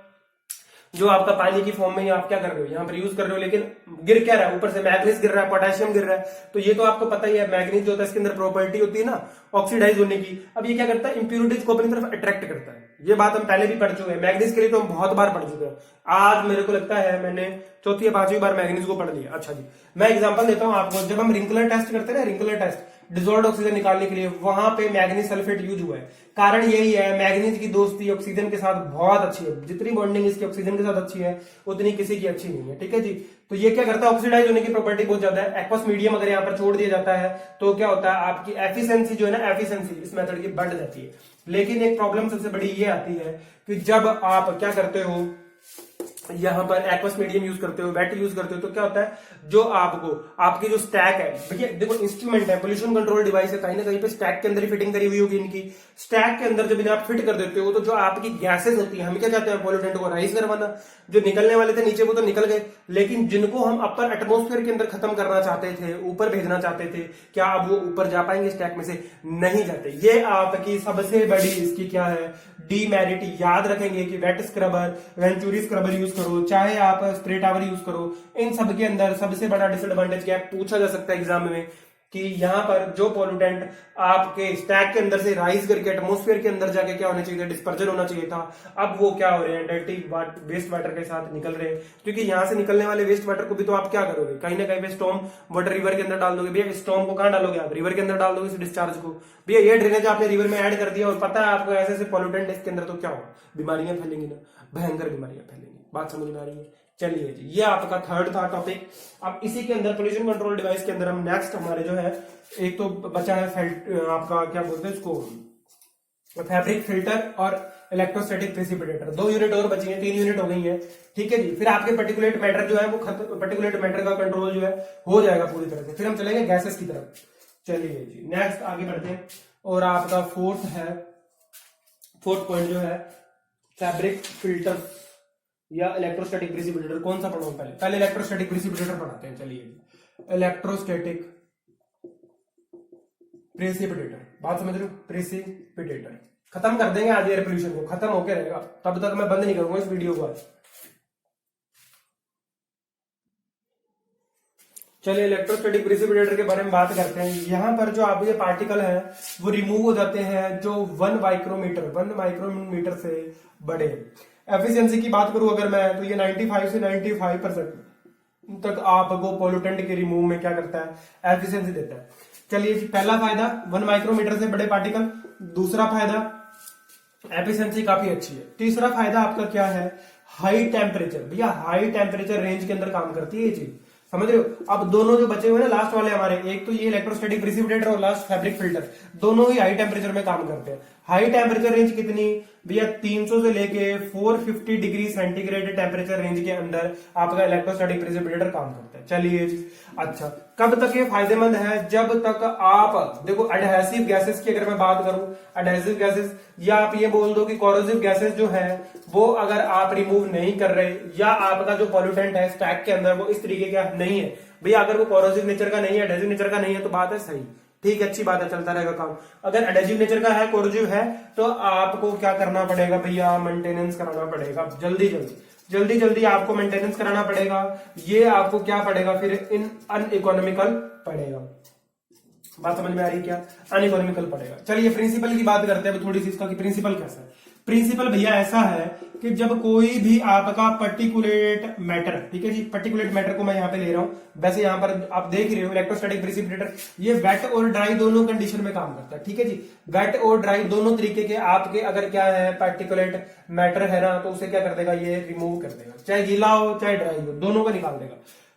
जो आपका पानी की फॉर्म में आप क्या कर रहे हो, यहाँ पर यूज कर रहे हो, लेकिन गिर क्या रहा है, ऊपर से मैग्नीज गिर रहा है, पोटेशियम गिर रहा है, तो ये तो आपको पता ही है, मैग्नीज जो होता है इसके अंदर प्रॉपर्टी होती है ना ऑक्सीडाइज होने की। अब ये क्या करता है, इंप्यूरिटीज को अपनी तरफ अट्रैक्ट करता है, ये बात हम पहले भी पढ़ चुके हैं, मैग्नीज के लिए तो हम बहुत बार पढ़ चुके हैं, आज मेरे को लगता है मैंने चौथी या पांचवी बार मैग्नीज को पढ़ लिया। अच्छा जी, मैं एग्जांपल देता हूं आपको, जब हम रिंकलर टेस्ट करते हैं ना, रिंकलर टेस्ट डिसॉल्व्ड ऑक्सीजन निकालने के लिए, वहां पे मैग्नीज सल्फेट यूज हुआ है। कारण यही है, मैग्नीज की दोस्ती ऑक्सीजन के साथ बहुत अच्छी है, जितनी बॉन्डिंग इसकी ऑक्सीजन के साथ अच्छी है उतनी किसी की अच्छी नहीं है, ठीक है जी। तो ये क्या करता है, ऑक्सीडाइज होने की प्रॉपर्टी बहुत ज्यादा है। एक्वस मीडियम अगर यहाँ पर छोड़ दिया जाता है तो क्या होता है, आपकी एफिशिएंसी जो है ना, एफिशिएंसी इस मेथड की बढ़ जाती है। लेकिन एक प्रॉब्लम सबसे बड़ी ये आती है कि जब आप क्या करते हो, यहां पर एक्वस मीडियम यूज करते हो, वेट यूज करते हो, तो क्या होता है, जो आपको आपकी जो स्टैक है, भैया देखो इंस्ट्रूमेंट है, पोल्यूशन कंट्रोल डिवाइस है, कहीं ना कहीं पे स्टैक के अंदर ही फिटिंग करी हुई होगी इनकी। स्टैक के अंदर जब इन्हें आप फिट कर देते हो तो जो आपकी गैसेस होती है, हम क्या चाहते हैं, पॉल्यूटेंट को राइज करवाना, जो निकलने वाले थे नीचे वो तो निकल गए, लेकिन जिनको हम अपर एटमोस्फेयर के अंदर खत्म करना चाहते थे, ऊपर भेजना चाहते थे, क्या अब वो ऊपर जा पाएंगे स्टैक में से, नहीं जाते। ये आपकी सबसे बड़ी इसकी क्या है, डीमेरिट। याद रखेंगे कि wet scrubber, venturi scrubber use करो, चाहे आप स्प्रे टावर यूज करो, इन सब के अंदर सबसे बड़ा डिसएडवांटेज क्या है, पूछा जा सकता है एग्जाम में, कि यहां पर जो पॉल्यूटेंट आपके स्टैक के अंदर से राइज करके एटमोस्फेयर के अंदर जाके क्या होना चाहिए था, डिस्पर्जन होना चाहिए था, अब वो क्या हो रहे हैं, डर्टी वेस्ट वाटर के साथ निकल रहे हैं। क्योंकि यहां से निकलने वाले वेस्ट वाटर को भी तो आप क्या करोगे, कहीं ना कहीं पे स्टॉर्म वाटर रिवर के अंदर डाल दोगे। भैया स्टॉर्म को कहां डालोगे आप, रिवर के अंदर डाल दोगे इस डिस्चार्ज को। भैया ये ड्रेनेज आपने रिवर में ऐड कर दिया और पता है आपको ऐसे ऐसे पॉल्यूटेंट इसके अंदर, तो क्या होगा, बीमारियां फैलेंगी ना, भयंकर बीमारियां फैलेंगी। बात समझ में आ रही है। चलिए जी, ये आपका थर्ड था टॉपिक। अब इसी के अंदर पोल्यूशन कंट्रोल डिवाइस के अंदर हम नेक्स्ट हमारे जो है, एक तो बचा है आपका क्या बोलते हैं इसको, फैब्रिक फिल्टर और इलेक्ट्रोस्टैटिक प्रेसिपिटेटर। 2 यूनिट और बची हैं, 3 यूनिट हो गई है, ठीक है जी। फिर आपके पर्टिकुलेट मैटर जो है वो पर्टिकुलेट मैटर का कंट्रोल जो है हो जाएगा पूरी तरह से। फिर हम चलेंगे गैसेस की तरफ। चलिए जी, नेक्स्ट आगे बढ़ते हैं। और आपका फोर्थ पॉइंट जो है, फैब्रिक फिल्टर या इलेक्ट्रोस्टैटिक प्रेसिपिटेटर। कौन सा पढ़ो, पहले इलेक्ट्रोस्टैटिक प्रेसिपिटेटर पढ़ाते हैं। चलिए, इलेक्ट्रोस्टैटिक प्रेसिपिटेटर, बात समझ रहे हो, प्रेसिपिटेटर खत्म कर देंगे आज, एयर पोल्यूशन को खत्म होके रहेगा, तब तक मैं बंद नहीं करूंगा इस वीडियो को आज। चलिए, इलेक्ट्रोस्टैटिक प्रेसिपिटेटर के बारे में बात करते हैं। यहां पर जो आप ये पार्टिकल है वो रिमूव हो जाते हैं जो 1 माइक्रोमीटर से बड़े। एफिशिएंसी की बात करूं अगर मैं, तो ये 95 से 95% तक आपको पोल्यूटेंट के रिमूव में क्या करता है, एफिशिएंसी देता है। चलिए, पहला फायदा 1 माइक्रोमीटर से बड़े पार्टिकल। दूसरा फायदा, एफिशिएंसी काफी अच्छी है। तीसरा फायदा आपका क्या है, हाई टेम्परेचर। भैया हाई टेम्परेचर रेंज के अंदर काम करती है ये चीज, समझ रहे हो। अब दोनों जो बचे हुए ना लास्ट वाले हमारे, एक तो ये इलेक्ट्रोस्टैटिक प्रेसिपिटेटर और लास्ट फैब्रिक फिल्टर, दोनों ही हाई टेम्परेचर में काम करते हैं। हाई टेम्परेचर रेंज कितनी भैया, 300 से लेके 450 डिग्री सेंटीग्रेड टेम्परेचर रेंज के अंदर आपका इलेक्ट्रोस्टैटिक प्रेसिपिटेटर काम करता है। चलिए, अच्छा कब तक ये फायदेमंद है, जब तक आप देखो एडहेसिव गैसेस की अगर मैं बात करूं, एडहेसिव गैसेस, या आप ये बोल दो कि कोरोसिव गैसेस जो है वो अगर आप रिमूव नहीं कर रहे, या आपका जो पॉल्यूटेंट है स्टैक के अंदर वो इस तरीके का नहीं है, भैया अगर वो कोरोसिव नेचर का नहीं है, एडहेसिव नेचर का नहीं है, तो बात है सही, ठीक, अच्छी बात है, चलता रहेगा काम। अगर एडहेसिव नेचर का है, कोरोसिव है, तो आपको क्या करना पड़ेगा भैया, मेंटेनेंस कराना पड़ेगा, जल्दी आपको मेंटेनेंस कराना पड़ेगा। ये आपको क्या पड़ेगा फिर, इन अनइकोनॉमिकल पड़ेगा। बात समझ में आ रही है क्या, अनइकोनॉमिकल पड़ेगा। चलिए, प्रिंसिपल की बात करते हैं थोड़ी सी इसका, कि प्रिंसिपल कैसा है। प्रिंसिपल भैया ऐसा है कि जब कोई भी आपका पर्टिकुलेट मैटर, ठीक है जी, पर्टिकुलेट मैटर को मैं यहाँ पे ले रहा हूं, वैसे यहाँ पर आप देख ही रहे हो इलेक्ट्रोस्टैटिक प्रिसिपिटेटर, ये वेट और ड्राई दोनों कंडीशन में काम करता है, ठीक है जी। वेट और ड्राई दोनों तरीके के आपके अगर क्या है पर्टिकुलेट मैटर है ना, तो उसे क्या कर देगा, ये रिमूव कर देगा, चाहे गीला हो चाहे ड्राई हो, दोनों को निकाल देगा।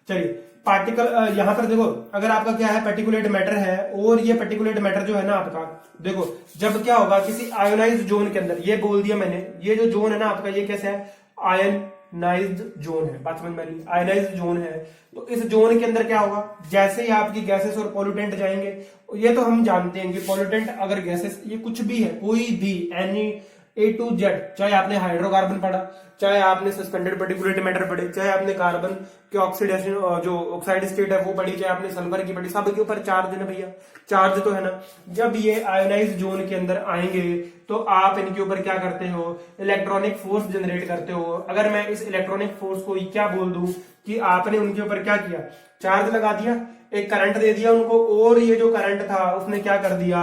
चलिए पार्टिकल यहां पर देखो, अगर आपका क्या है पर्टिकुलेट मैटर है, और ये पर्टिकुलेट मैटर जो है ना आपका, देखो जब क्या होगा किसी आयोनाइज्ड जोन के अंदर, ये बोल दिया मैंने, ये जो जोन है ना आपका, ये कैसे है, आयनाइज्ड जोन है, बात समझ में आ रही, आयनाइज्ड जोन है। तो इस जोन के अंदर क्या होगा, जैसे ही आपकी गैसेस और पोल्यूटेंट जाएंगे, ये तो हम जानते हैं कि पोल्यूटेंट अगर गैसेस ये कुछ भी है, कोई भी एनी ए टू जेड, चाहे आपने हाइड्रोकार्बन पढ़ा, चाहे आपने सस्पेंडेड पर्टिकुलेट मैटर पढ़े, चाहे आपने कार्बन के ऑक्सीडेशन जो ऑक्साइड स्टेट है वो पढ़ी, चाहे आपने सल्फर की पढ़ी, सब के ऊपर चार्ज है ना भैया, चार्ज तो है ना। जब ये आयोनाइज जोन के अंदर आएंगे तो आप इनके ऊपर क्या करते हो, इलेक्ट्रॉनिक फोर्स जनरेट करते हो। अगर मैं इस इलेक्ट्रॉनिक फोर्स को क्या बोल दूं कि आपने उनके ऊपर क्या किया, चार्ज लगा दिया, एक करंट दे दिया उनको, और ये जो करंट था उसने क्या कर दिया,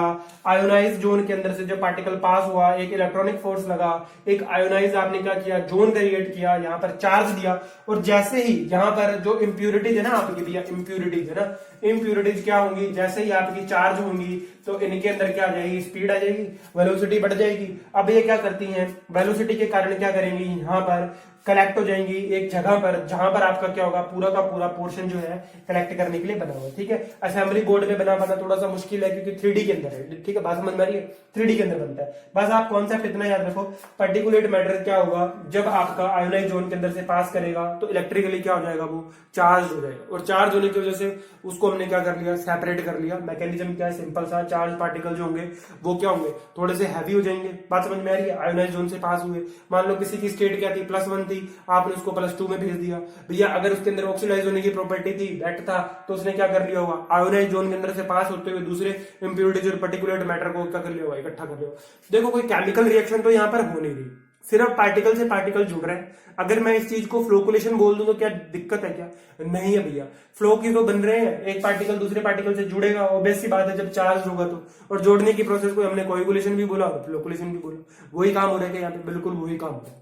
आयोनाइज जोन के अंदर से जब पार्टिकल पास हुआ, एक इलेक्ट्रॉनिक फोर्स लगा, एक आयोनाइज आपने क्या किया, जोन क्रिएट किया, यहाँ पर चार्ज दिया, और जैसे ही यहाँ पर जो इम्प्यूरिटीज है ना आपकी भैया, इम्प्यूरिटीज है ना, इम्प्यूरिटीज क्या होंगी, जैसे ही आपकी चार्ज होंगी तो इनके अंदर क्या आ जाएगी, स्पीड आ जाएगी, वेलोसिटी बढ़ जाएगी। अब ये क्या करती हैं, वेलोसिटी के कारण क्या करेंगी, यहाँ पर कलेक्ट हो जाएंगी एक जगह पर, जहां पर आपका क्या होगा, पूरा का पूरा पोर्शन जो है कलेक्ट करने के लिए बना हुआ है, ठीक है। असेंबली बोर्ड पे बना पाना थोड़ा सा मुश्किल है क्योंकि 3D के अंदर है, ठीक है, बात समझ में आ रही है, 3D के अंदर बनता है। बस आप कॉन्सेप्ट इतना याद रखो, पर्टिकुलेट मैटर क्या होगा, जब आपका आयोनाइज जोन के अंदर से पास करेगा तो इलेक्ट्रिकली क्या हो जाएगा, वो चार्ज हो जाएगा, और चार्ज होने की वजह से उसको हमने क्या कर लिया, सेपरेट कर लिया। मैकेनिज्म क्या है, सिंपल सा, चार्ज पार्टिकल जो होंगे वो क्या होंगे, थोड़े से हैवी हो जाएंगे, बात समझ में आ रही है। आयोनाइज जोन से पास हुए, मान लो किसी की स्टेट क्या थी, +1 थी, आपने उसको +2 में भेज दिया भैया, अगर उसके अंदर ऑक्सीडाइज होने की प्रॉपर्टी थी, वेट था, तो उसने क्या कर लिया होगा, आयोनाइज जोन के अंदर से पास होते हुए दूसरे इंप्योरिटीज और पर्टिकुलेट मैटर को क्या कर लिया होगा, इकट्ठा कर लिया। देखो कोई केमिकल रिएक्शन तो यहाँ पर हो नहीं रही, सिर्फ पार्टिकल से पार्टिकल जुड़ रहे हैं। अगर मैं इस चीज को फ्लोकुलेशन बोल दूं तो क्या दिक्कत है, क्या नहीं है भैया, फ्लो की तो बन रहे हैं, एक पार्टिकल दूसरे पार्टिकल से जुड़ेगा, ऑब्वियस सी बात है जब चार्ज होगा तो। और जोड़ने की प्रोसेस को हमने कोएगुलेशन भी बोला और फ्लोकुलेशन भी बोला, वही काम हो रहा है यहाँ पे, बिल्कुल वही काम हो रहा है।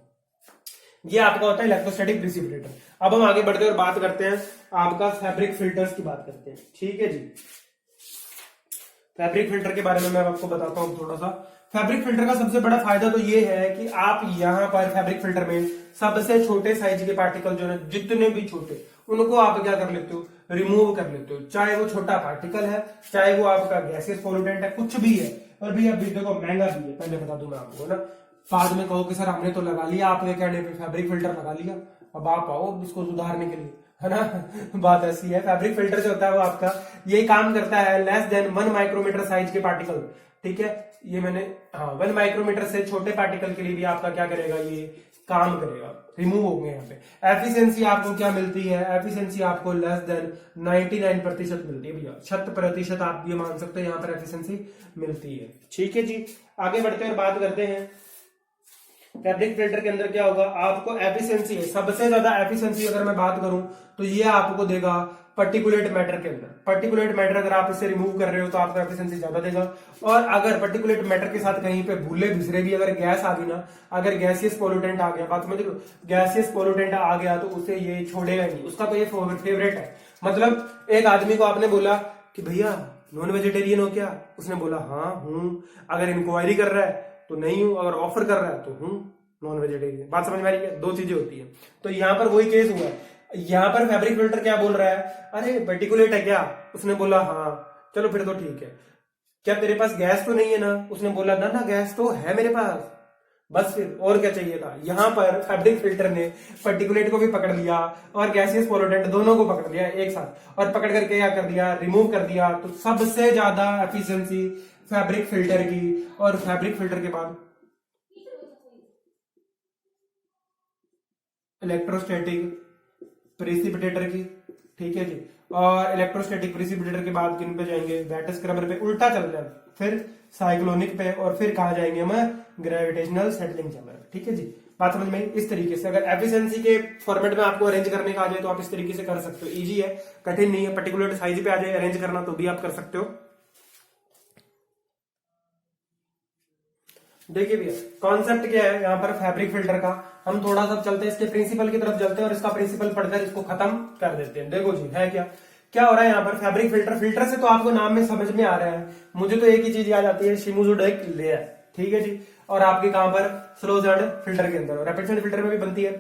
ये आपका होता है इलेक्ट्रोस्टैटिक प्रिसिपिटेटर। अब हम आगे बढ़ते हैं और बात करते हैं आपका फैब्रिक फिल्टर्स की बात करते हैं, ठीक है जी। फैब्रिक फिल्टर के बारे में मैं आपको बताता हूं थोड़ा सा। फैब्रिक फिल्टर का सबसे बड़ा फायदा तो ये है कि आप यहाँ पर फैब्रिक फिल्टर में सबसे छोटे साइज के पार्टिकल जो है, जितने भी छोटे, उनको आप क्या कर लेते हो, रिमूव कर लेते हो। चाहे वो छोटा पार्टिकल है, चाहे वो आपका गैसियस पोल्यूटेंट है, कुछ भी है। और भैया अभी देखो महंगा भी है, पहले बता दूं मैं आपको, है ना। बाद में कहो कि सर हमने तो लगा लिया आपके कहने पे, फैब्रिक फिल्टर लगा लिया, अब आप आओ इसको सुधारने के लिए, है ना। बात ऐसी है, फैब्रिक फिल्टर जो होता है वो आपका यही काम करता है, लेस देन 1 माइक्रोमीटर साइज के पार्टिकल, ठीक है। ये मैंने 1 माइक्रोमीटर से छोटे पार्टिकल के लिए भी आपका क्या करेगा, ये काम करेगा, रिमूव होंगे यहाँ पे। एफिशिएंसी आपको क्या मिलती है, एफिशिएंसी आपको लेस देन 99% मिलती है भैया, 100% आप ये मान सकते हैं यहाँ पर एफिशिएंसी मिलती है, ठीक है जी। आगे बढ़ते हैं और बात करते हैं फैब्रिक फिल्टर के अंदर क्या होगा, आपको एफिशिएंसी है, सबसे ज्यादा एफिशिएंसी अगर मैं बात करूं तो ये आपको देगा पर्टिकुलेट मैटर के अंदर। पर्टिकुलेट मैटर अगर आप इसे रिमूव कर रहे हो तो आपको एफिशिएंसी ज्यादा देगा। और अगर पर्टिकुलेट मैटर के साथ कहीं पे भूले बिसरे भी अगर गैस आ गई ना, अगर गैसियस पोल्यूटेंट आ गया, बात समझ लो, गैसियस पोल्यूटेंट आ गया तो उसे ये छोड़ेगा नहीं, उसका तो ये फेवरेट है। मतलब एक आदमी को आपने बोला कि भैया नॉन वेजिटेरियन हो क्या, उसने बोला हाँ हूं, अगर इंक्वायरी कर रहा है तो नहीं हूं, अगर ऑफर कर रहा है तो हूं नॉन वेजिटेरियन। बात समझ में आ रही है, दो चीजें होती है। तो यहां पर वही केस हुआ है, यहां पर फैब्रिक फिल्टर क्या बोल रहा है, अरे पर्टिकुलेट है क्या, उसने बोला हाँ, चलो फिर तो ठीक है। क्या तेरे पास गैस तो नहीं है ना, उसने बोला ना ना गैस तो है मेरे पास, बस फिर और क्या चाहिए था। यहां पर फैब्रिक फिल्टर ने पर्टिकुलेट को भी पकड़ लिया और गैसियस पोल्यूटेंट दोनों को पकड़ लिया एक साथ, और पकड़ करके क्या कर दिया, रिमूव कर दिया। तो सबसे ज्यादा एफिशिएंसी फैब्रिक फिल्टर की, और फैब्रिक फिल्टर के बाद इलेक्ट्रोस्टैटिक प्रेसिपिटेटर की, ठीक है जी। और इलेक्ट्रोस्टैटिक प्रेसिपिटेटर के बाद किन पे जाएंगे, वेट स्क्रबर पे, उल्टा चल रहा है, फिर साइक्लोनिक पे, और फिर कहा जाएंगे हम ग्रेविटेशनल सेटलिंग चैम्बर, ठीक है जी। बात समझ में, इस तरीके से अगर एफिशिएंसी के फॉर्मेट में आपको अरेंज करने का आ जाए तो आप इस तरीके से कर सकते हो, इजी है, कठिन नहीं है। पर्टिकुलर साइज पे आ जाए अरेंज करना तो भी आप कर सकते हो। देखिए भैया कॉन्सेप्ट क्या है यहाँ पर फैब्रिक फिल्टर का, हम थोड़ा सा चलते हैं इसके प्रिंसिपल की तरफ चलते हैं और इसका प्रिंसिपल पढ़कर इसको खत्म कर देते हैं। देखो जी है क्या हो रहा है यहाँ पर फैब्रिक फिल्टर। फिल्टर से तो आपको नाम में समझ में आ रहा है, मुझे तो एक ही चीज याद आती है, शिमुजुडो एक लेयर, ठीक है जी। और आपके कहां पर स्लोजार्ड फिल्टर के अंदर और रैपिड फिल्टर में भी बनती है।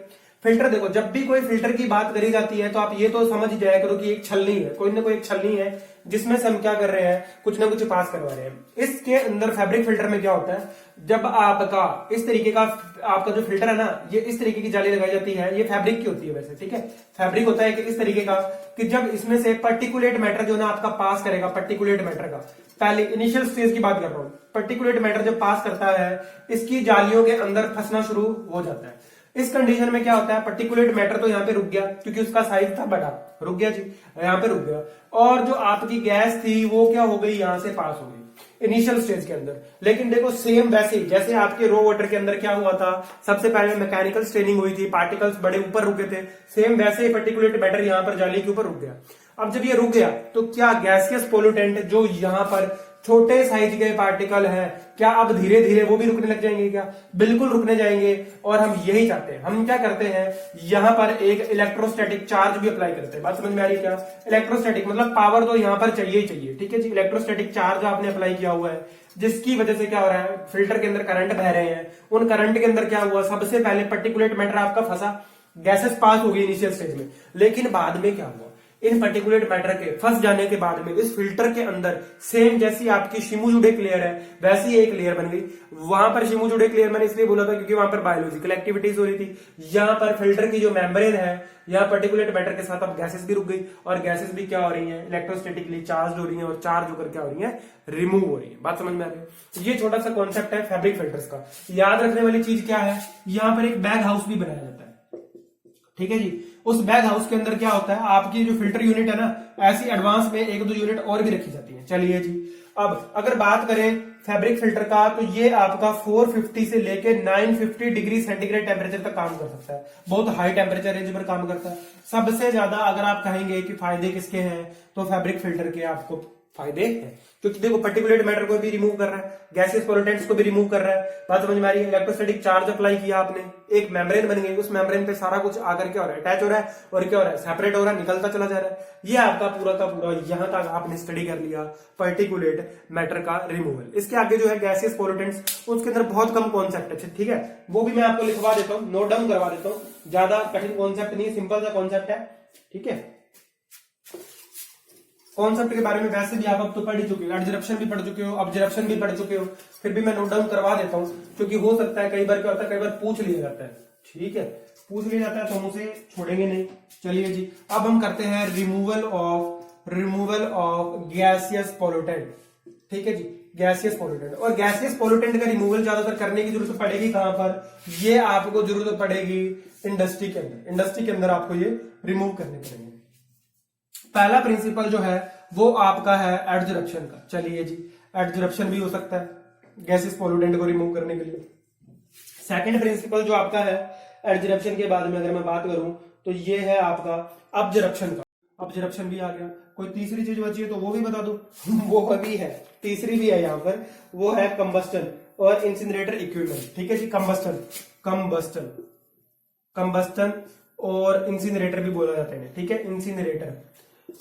फिल्टर देखो जब भी कोई फिल्टर की बात करी जाती है तो आप ये तो समझ जाया करो कि एक छलनी है, कोई ना कोई एक छलनी है जिसमें से हम क्या कर रहे हैं, कुछ ना कुछ पास करवा रहे हैं। इसके अंदर फैब्रिक फिल्टर में क्या होता है, जब आपका इस तरीके का आपका जो फिल्टर है ना, ये इस तरीके की जाली लगाई जाती है, ये फैब्रिक की होती है वैसे, ठीक है। फैब्रिक होता है कि इस तरीके का कि जब इसमें से पर्टिकुलेट मैटर जो ना आपका पास करेगा, पर्टिकुलेट मैटर का पहले इनिशियल स्टेज की बात कर रहा हूं, पर्टिकुलेट मैटर जब पास करता है इसकी जालियों के अंदर फंसना शुरू हो जाता है। इस कंडीशन में क्या होता है, पर्टिकुलेट मैटर तो यहाँ पे रुक गया क्योंकि उसका साइज था बड़ा, रुक गया जी, यहाँ पे रुक गया। और जो आपकी गैस थी वो क्या हो गई, यहां से पास हो गई इनिशियल स्टेज के अंदर। लेकिन देखो सेम वैसे ही जैसे आपके रो वाटर के अंदर क्या हुआ था, सबसे पहले मैकेनिकल स्ट्रेनिंग हुई थी, पार्टिकल्स बड़े ऊपर रुके थे, सेम वैसे ही पर्टिकुलेट मैटर यहाँ पर जाली के ऊपर रुक गया। अब जब ये रुक गया तो क्या गैसियस पोल्यूटेंट जो यहाँ पर छोटे साइज के पार्टिकल है, क्या अब धीरे धीरे वो भी रुकने लग जाएंगे क्या, बिल्कुल रुकने जाएंगे। और हम यही चाहते हैं, हम क्या करते हैं यहां पर एक इलेक्ट्रोस्टैटिक चार्ज भी अप्लाई करते हैं। बात समझ में आ रही है क्या, इलेक्ट्रोस्टैटिक मतलब पावर तो यहां पर चाहिए ही चाहिए, ठीक है जी। इलेक्ट्रोस्टैटिक चार्ज आपने अप्लाई किया हुआ है जिसकी वजह से क्या हो रहा है, फिल्टर के अंदर करंट बह रहे हैं, उन करंट के अंदर क्या हुआ, सबसे पहले पर्टिकुलेट मैटर आपका फंसा, गैसेस पास हो गई इनिशियल स्टेज में। लेकिन बाद में क्या हुआ, इन पर्टिकुलेट मैटर के फंस जाने के बाद में इस फिल्टर के अंदर सेम जैसी आपकी शिमुजुडेक लेयर है वैसी एक लेयर बन गई। वहां पर शिमुजुडेक लेयर मैंने इसलिए बोला था क्योंकि वहां पर बायोलॉजिकल एक्टिविटीज हो रही थी। यहां पर फिल्टर की जो मेम्ब्रेन है, यहाँ पर्टिकुलेट मैटर के साथ अब गैसेस भी रुक गई और गैसेस भी क्या हो रही है, इलेक्ट्रोस्टैटिकली चार्ज हो रही है और चार्ज होकर क्या हो रही है, रिमूव हो रही है। बात समझ में आ रही है। ये छोटा सा कॉन्सेप्ट है फैब्रिक फिल्टर्स का। याद रखने वाली चीज क्या है, यहाँ पर एक बैग हाउस भी बनाया जाता है, ठीक है जी। उस बैग हाउस के अंदर क्या होता है, आपकी जो फिल्टर यूनिट है ना, ऐसी एडवांस में एक दो यूनिट और भी रखी जाती है। चलिए जी, अब अगर बात करें फैब्रिक फिल्टर का तो ये आपका 450 से लेके 950 डिग्री सेंटीग्रेड टेम्परेचर तक काम कर सकता है, बहुत हाई टेम्परेचर रेंज पर काम करता है। सबसे ज्यादा अगर आप कहेंगे कि फायदे किसके हैं तो फैब्रिक फिल्टर के आपको फायदे हैं, क्योंकि देखो पर्टिकुलेट मैटर को भी रिमूव कर रहा है, गैसेस पोल्यूटेंट्स को भी रिमूव कर रहा है। बात समझ में आ रही है। इलेक्ट्रोस्टैटिक चार्ज अप्लाई किया आपने, एक मेम्ब्रेन बन गई, उस मेम्ब्रेन पे सारा कुछ आकर क्या हो रहा है, अटैच हो रहा है और क्या हो रहा है, सेपरेट हो रहा है, निकलता चला जा रहा है। ये आपका पूरा का पूरा यहां तक आपने स्टडी कर लिया पर्टिकुलेट मैटर का रिमूवल। इसके आगे जो है गैसेस पोल्यूटेंट्स, उसके अंदर बहुत कम कॉन्सेप्ट है, ठीक है, वो भी मैं आपको लिखवा देता हूँ, नोट डाउन करवा देता हूँ। ज्यादा कठिन कॉन्सेप्ट नहीं है, सिंपल सा कॉन्सेप्ट है, ठीक है। कॉन्सेप्ट के बारे में वैसे भी आप अब तो पढ़ ही चुके हो, एडजरप्शन भी पढ़ चुके हो, ऑब्जर्वेशन भी पढ़ चुके हो, फिर भी मैं नोट डाउन करवा देता हूं क्योंकि हो सकता है कई बार क्या होता है, कई बार पूछ लिया जाता है, ठीक है, पूछ लिया जाता है तो हम उसे छोड़ेंगे नहीं। चलिए जी, अब हम करते हैं रिमूवल ऑफ गैसियस पोल्यूटेंट, ठीक है जी, गैसियस पोल्यूटेंट। और गैसियस पोल्यूटेंट का रिमूवल ज्यादातर करने की जरूरत पड़ेगी कहां पर, ये आपको जरूरत पड़ेगी इंडस्ट्री के अंदर। इंडस्ट्री के अंदर आपको ये रिमूव करने पड़ेंगे। पहला प्रिंसिपल जो है वो आपका है एडजरप्शन का। चलिए जी, एडजरप्शन भी हो सकता है गैसेस पोल्यूटेंट को रिमूव करने के लिए। सेकंड प्रिंसिपल जो आपका है एडजरप्शन के बाद में अगर मैं बात करूं तो ये है आपका ऑब्जरप्शन का। ऑब्जरप्शन भी आ गया। कोई तीसरी चीज बची है तो वो भी बता दो। वो भी है, तीसरी भी है यहाँ पर, वो है कंबस्टन और इंसिनरेटर इक्विपमेंट, ठीक है जी। कंबस्टन और इंसिनरेटर भी बोला जाता है, ठीक है, इंसिनरेटर।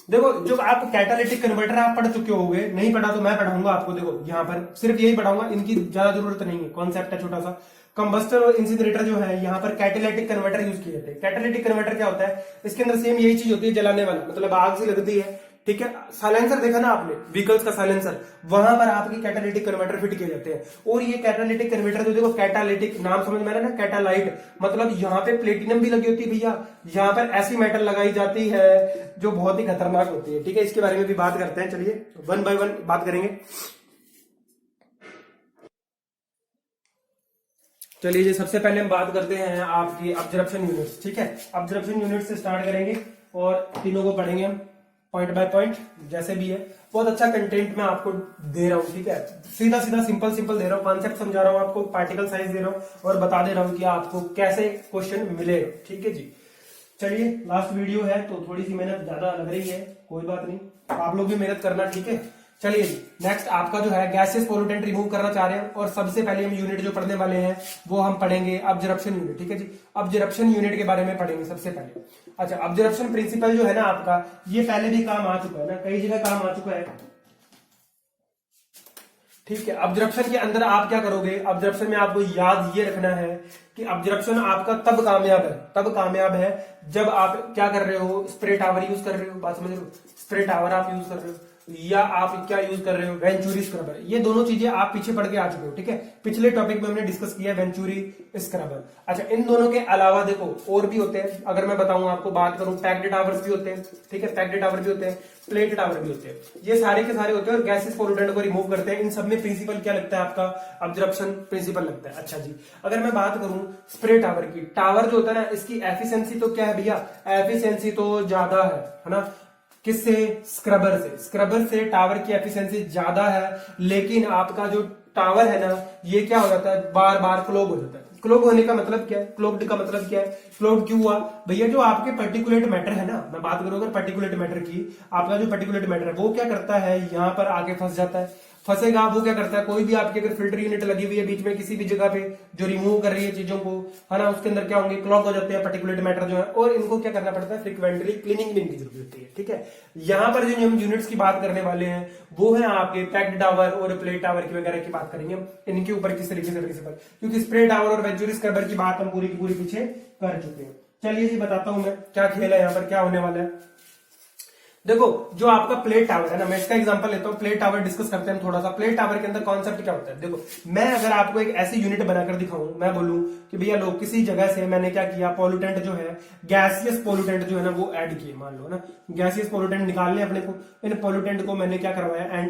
देखो जो आप कैटालिटिक कन्वर्टर आप पढ़ चुके होंगे, नहीं पढ़ा तो मैं पढ़ाऊंगा आपको। देखो यहाँ पर सिर्फ यही पढ़ाऊंगा, इनकी ज्यादा जरूरत नहीं है, कॉन्सेप्ट है छोटा सा। कंबस्टर और इंसिनरेटर जो है यहाँ पर कैटालिटिक कन्वर्टर यूज किए जाते हैं। कैटालिटिक कन्वर्टर क्या होता है, इसके अंदर सेम यही चीज होती है, जलाने वाला, मतलब आग से लगती है, ठीक है। साइलेंसर देखा ना आपने, व्हीकल्स का साइलेंसर, वहां पर आपकी कैटालिटिक कन्वर्टर फिट किए जाते हैं। और ये कैटालिटिक कन्वर्टर तो देखो, कैटालिटिक नाम समझ में आ रहा है ना, कैटालाइट, मतलब यहाँ पे प्लेटिनम भी लगी होती है भैया, यहाँ पर ऐसी मेटल लगाई जाती है जो बहुत ही खतरनाक होती है, ठीक है। इसके बारे में भी बात करते हैं, चलिए वन बाय वन बात करेंगे। चलिए जी, सबसे पहले हम बात करते हैं आपकी ऑब्जर्वेशन यूनिट्स, ठीक है। ऑब्जर्वेशन यूनिट से स्टार्ट करेंगे और तीनों को पढ़ेंगे हम पॉइंट बाय पॉइंट, जैसे भी है। बहुत अच्छा कंटेंट मैं आपको दे रहा हूँ, ठीक है, सीधा सीधा सिंपल दे रहा हूँ, कॉन्सेप्ट समझा रहा हूँ आपको, पार्टिकल साइज दे रहा हूँ और बता दे रहा हूँ कि आपको कैसे क्वेश्चन मिलेगा, ठीक है जी। चलिए, लास्ट वीडियो है तो थोड़ी सी मेहनत ज्यादा लग रही है, कोई बात नहीं, आप लोग भी मेहनत करना, ठीक है। चलिए नेक्स्ट आपका जो है गैसियस पोल्यूटेंट रिमूव करना चाह रहे हैं, और सबसे पहले हम यूनिट जो पढ़ने वाले हैं वो हम पढ़ेंगे अब्जर्प्शन यूनिट। ठीक है जी, अब्जर्प्शन यूनिट के बारे में पढ़ेंगे सबसे पहले। अच्छा, अब्जर्प्शन प्रिंसिपल जो है ना आपका, ये पहले भी काम आ चुका है ना, कई जगह काम आ चुका है। ठीक है, ऑब्जर्प्शन के अंदर आप क्या करोगे, ऑब्जर्प्शन में आपको याद ये रखना है कि ऑब्जर्प्शन आपका तब कामयाब है जब आप क्या कर रहे हो, स्प्रे टावर यूज कर रहे हो, बात समझ रहे हो, स्प्रे टावर आप यूज कर रहे हो, या आप क्या यूज कर रहे हो, वेंचुरी स्क्रबर। ये दोनों चीजें आप पीछे पढ़ के आ चुके हो। ठीक है, पिछले टॉपिक में हमने डिस्कस किया है वेंचुरी स्क्रबर। अच्छा, इन दोनों के अलावा देखो और भी होते हैं, अगर मैं बताऊं आपको, बात करूं, पैक्ड टावर्स भी होते हैं। ठीक है, पैक्ड टावर भी होते हैं, प्लेट टावर भी होते हैं, ये सारे के सारे होते हैं और गैसेस पोल्यूटेंट को रिमूव करते हैं। इन सब में प्रिंसिपल क्या लगता है आपका, ऑब्जर्प्शन प्रिंसिपल लगता है। अच्छा जी, अगर मैं बात करूं स्प्रे टावर की, टावर जो होता है ना, इसकी एफिशिएंसी तो क्या है भैया, एफिशिएंसी तो ज्यादा है ना, किससे, स्क्रबर से टावर की एफिशिएंसी ज्यादा है, लेकिन आपका जो टावर है ना, ये क्या हो जाता है, बार बार क्लॉग हो जाता है। क्लॉग होने का मतलब क्या है, क्लॉग्ड का मतलब क्या है, क्लॉग क्यों हुआ भैया, जो आपके पर्टिकुलेट मैटर है ना, मैं बात करूं अगर पर्टिकुलेट मैटर की, आपका जो पर्टिकुलेट मैटर है वो क्या करता है, यहां पर आके फंस जाता है। फंसेगा वो क्या करता है, कोई भी आपकी अगर फिल्टर यूनिट लगी हुई है बीच में किसी भी जगह पे जो रिमूव कर रही है चीजों को, है ना, उसके अंदर क्या होंगे, क्लॉग हो जाते हैं पर्टिकुलेट मैटर जो है, और इनको क्या करना पड़ता है, फ्रिक्वेंटली क्लीनिंग भी इनकी जरूरत होती है। ठीक है, यहाँ पर जो हम यूनिट्स की बात करने वाले हैं वो है आपके पैक्ड टावर और प्लेट टावर की वगैरह की बात करेंगे हम, इनके ऊपर किस तरीके से प्रिंसिपल, क्योंकि स्प्रे टावर और वेंचुरी स्क्रबर की बात हम पूरी की पूरी पीछे कर चुके हैं। चलिए जी, बताता हूं मैं क्या खेल है यहाँ पर, क्या होने वाला है। देखो, जो आपका प्लेट टावर है ना, मैं इसका एग्जांपल लेता हूँ, प्लेट टावर डिस्कस करते हैं थोड़ा सा। प्लेट टावर के अंदर कॉन्सेप्ट क्या होता है, देखो, मैं अगर आपको एक ऐसी यूनिट बनाकर दिखाऊं, मैं बोलूं कि भैया लोग किसी जगह से मैंने क्या किया, पोल्यूटेंट जो है, गैसियस पोल्यूटेंट जो है ना वो ऐड किए, मान लो ना, गैसियस पोल्यूटेंट निकालने अपने को, इन पोल्यूटेंट को मैंने क्या करवाया,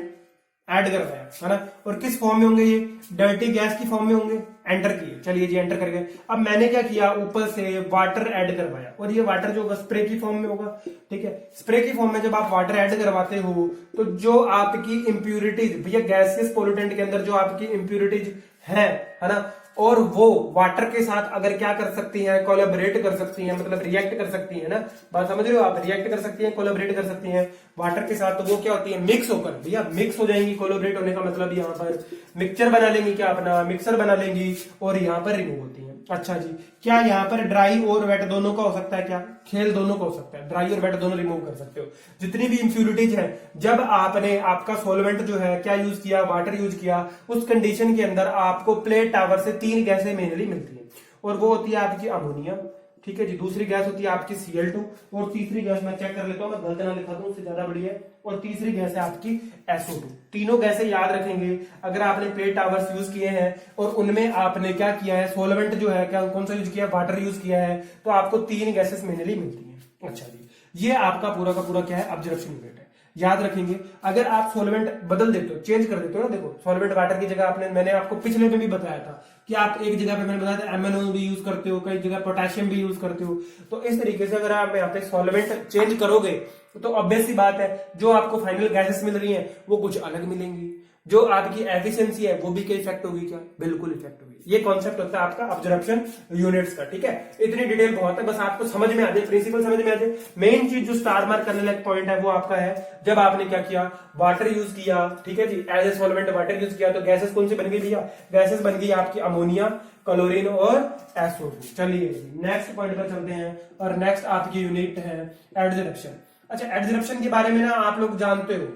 ऐड करवाया, है ना, और किस फॉर्म में होंगे, ये डर्टी गैस की फॉर्म में होंगे, एंटर किए। चलिए जी, एंटर कर गए। अब मैंने क्या किया, ऊपर से वाटर ऐड करवाया, और ये वाटर जो होगा स्प्रे की फॉर्म में होगा। ठीक है, स्प्रे की फॉर्म में जब आप वाटर ऐड करवाते हो तो जो आपकी इंप्यूरिटीज, भैया गैसियस पोल्यूटेंट के अंदर जो आपकी इंप्यूरिटीज है ना, और वो वाटर के साथ अगर क्या कर सकती हैं, कोलैबोरेट कर सकती हैं, मतलब रिएक्ट कर सकती हैं ना, बात समझ रहे हो आप, रिएक्ट कर सकती हैं, कोलैबोरेट कर सकती हैं वाटर के साथ, तो वो क्या होती है, मिक्स होकर, भैया मिक्स हो जाएंगी। कोलैबोरेट होने का मतलब यहाँ पर मिक्सचर बना लेंगी, क्या अपना मिक्सर बना लेंगी, और यहाँ पर रिमूव होती है। अच्छा जी, क्या यहाँ पर ड्राई और वेट दोनों का हो सकता है, क्या खेल दोनों का हो सकता है, ड्राई और वेट दोनों रिमूव कर सकते हो। जितनी भी इंप्यूरिटीज है, जब आपने आपका सॉल्वेंट जो है क्या यूज किया, वाटर यूज किया, उस कंडीशन के अंदर आपको प्लेट टावर से 3 गैसें मेनली मिलती है, और वो होती है आपकी अमोनिया, ठीक है जी, दूसरी गैस होती है आपकी Cl2, और तीसरी गैस मैं चेक कर लेता हूं, मैं गलत ना लिखा दूं, उससे ज्यादा बढ़िया है, और तीसरी गैस है आपकी SO2। तीनों गैसें याद रखेंगे अगर आपने प्लेट टावर्स यूज किए हैं और उनमें आपने क्या किया है, सोलवेंट जो है क्या कौन सा यूज किया, वाटर यूज किया है, तो आपको 3 गैसेस मेनली मिलती है। अच्छा जी, ये आपका पूरा का पूरा क्या है, ऑब्जर्वेशन यूनिट है। याद रखेंगे, अगर आप सॉल्वेंट बदल देते हो, चेंज कर देते हो ना, देखो सॉल्वेंट वाटर की जगह आपने, मैंने आपको पिछले में भी बताया था कि आप एक जगह पे मैंने बताया था MnO भी यूज करते हो, कई जगह पोटेशियम भी यूज करते हो, तो इस तरीके से अगर आप यहाँ पे सॉल्वेंट चेंज करोगे तो ऑब्वियस सी बात है जो आपको फाइनल गैसेस मिल रही हैं वो कुछ अलग मिलेंगी, जो आपकी एफिशिएंसी है वो भी क्या इफेक्ट होगी, क्या बिल्कुल इफेक्ट होगी। ये कॉन्सेप्ट होता है आपका ऑब्जर्प्शन यूनिट्स का। ठीक है, इतनी डिटेल बहुत है, बस आपको समझ में आ जाए, प्रिंसिपल समझ में आ जाए। मेन चीज जो स्टार मार्क करने लायक पॉइंट है वो आपका है जब आपने क्या किया, वाटर यूज किया, ठीक है जी, as a solvent water use किया, तो गैसेस कौन सी बन गई भैया, गैसेस बन गई आपकी अमोनिया, क्लोरीन और SO2। चलिए नेक्स्ट पॉइंट पर चलते हैं, और नेक्स्ट आपकी यूनिट है एडजर्प्शन। अच्छा, एडजर्प्शन के बारे में ना आप लोग जानते हो,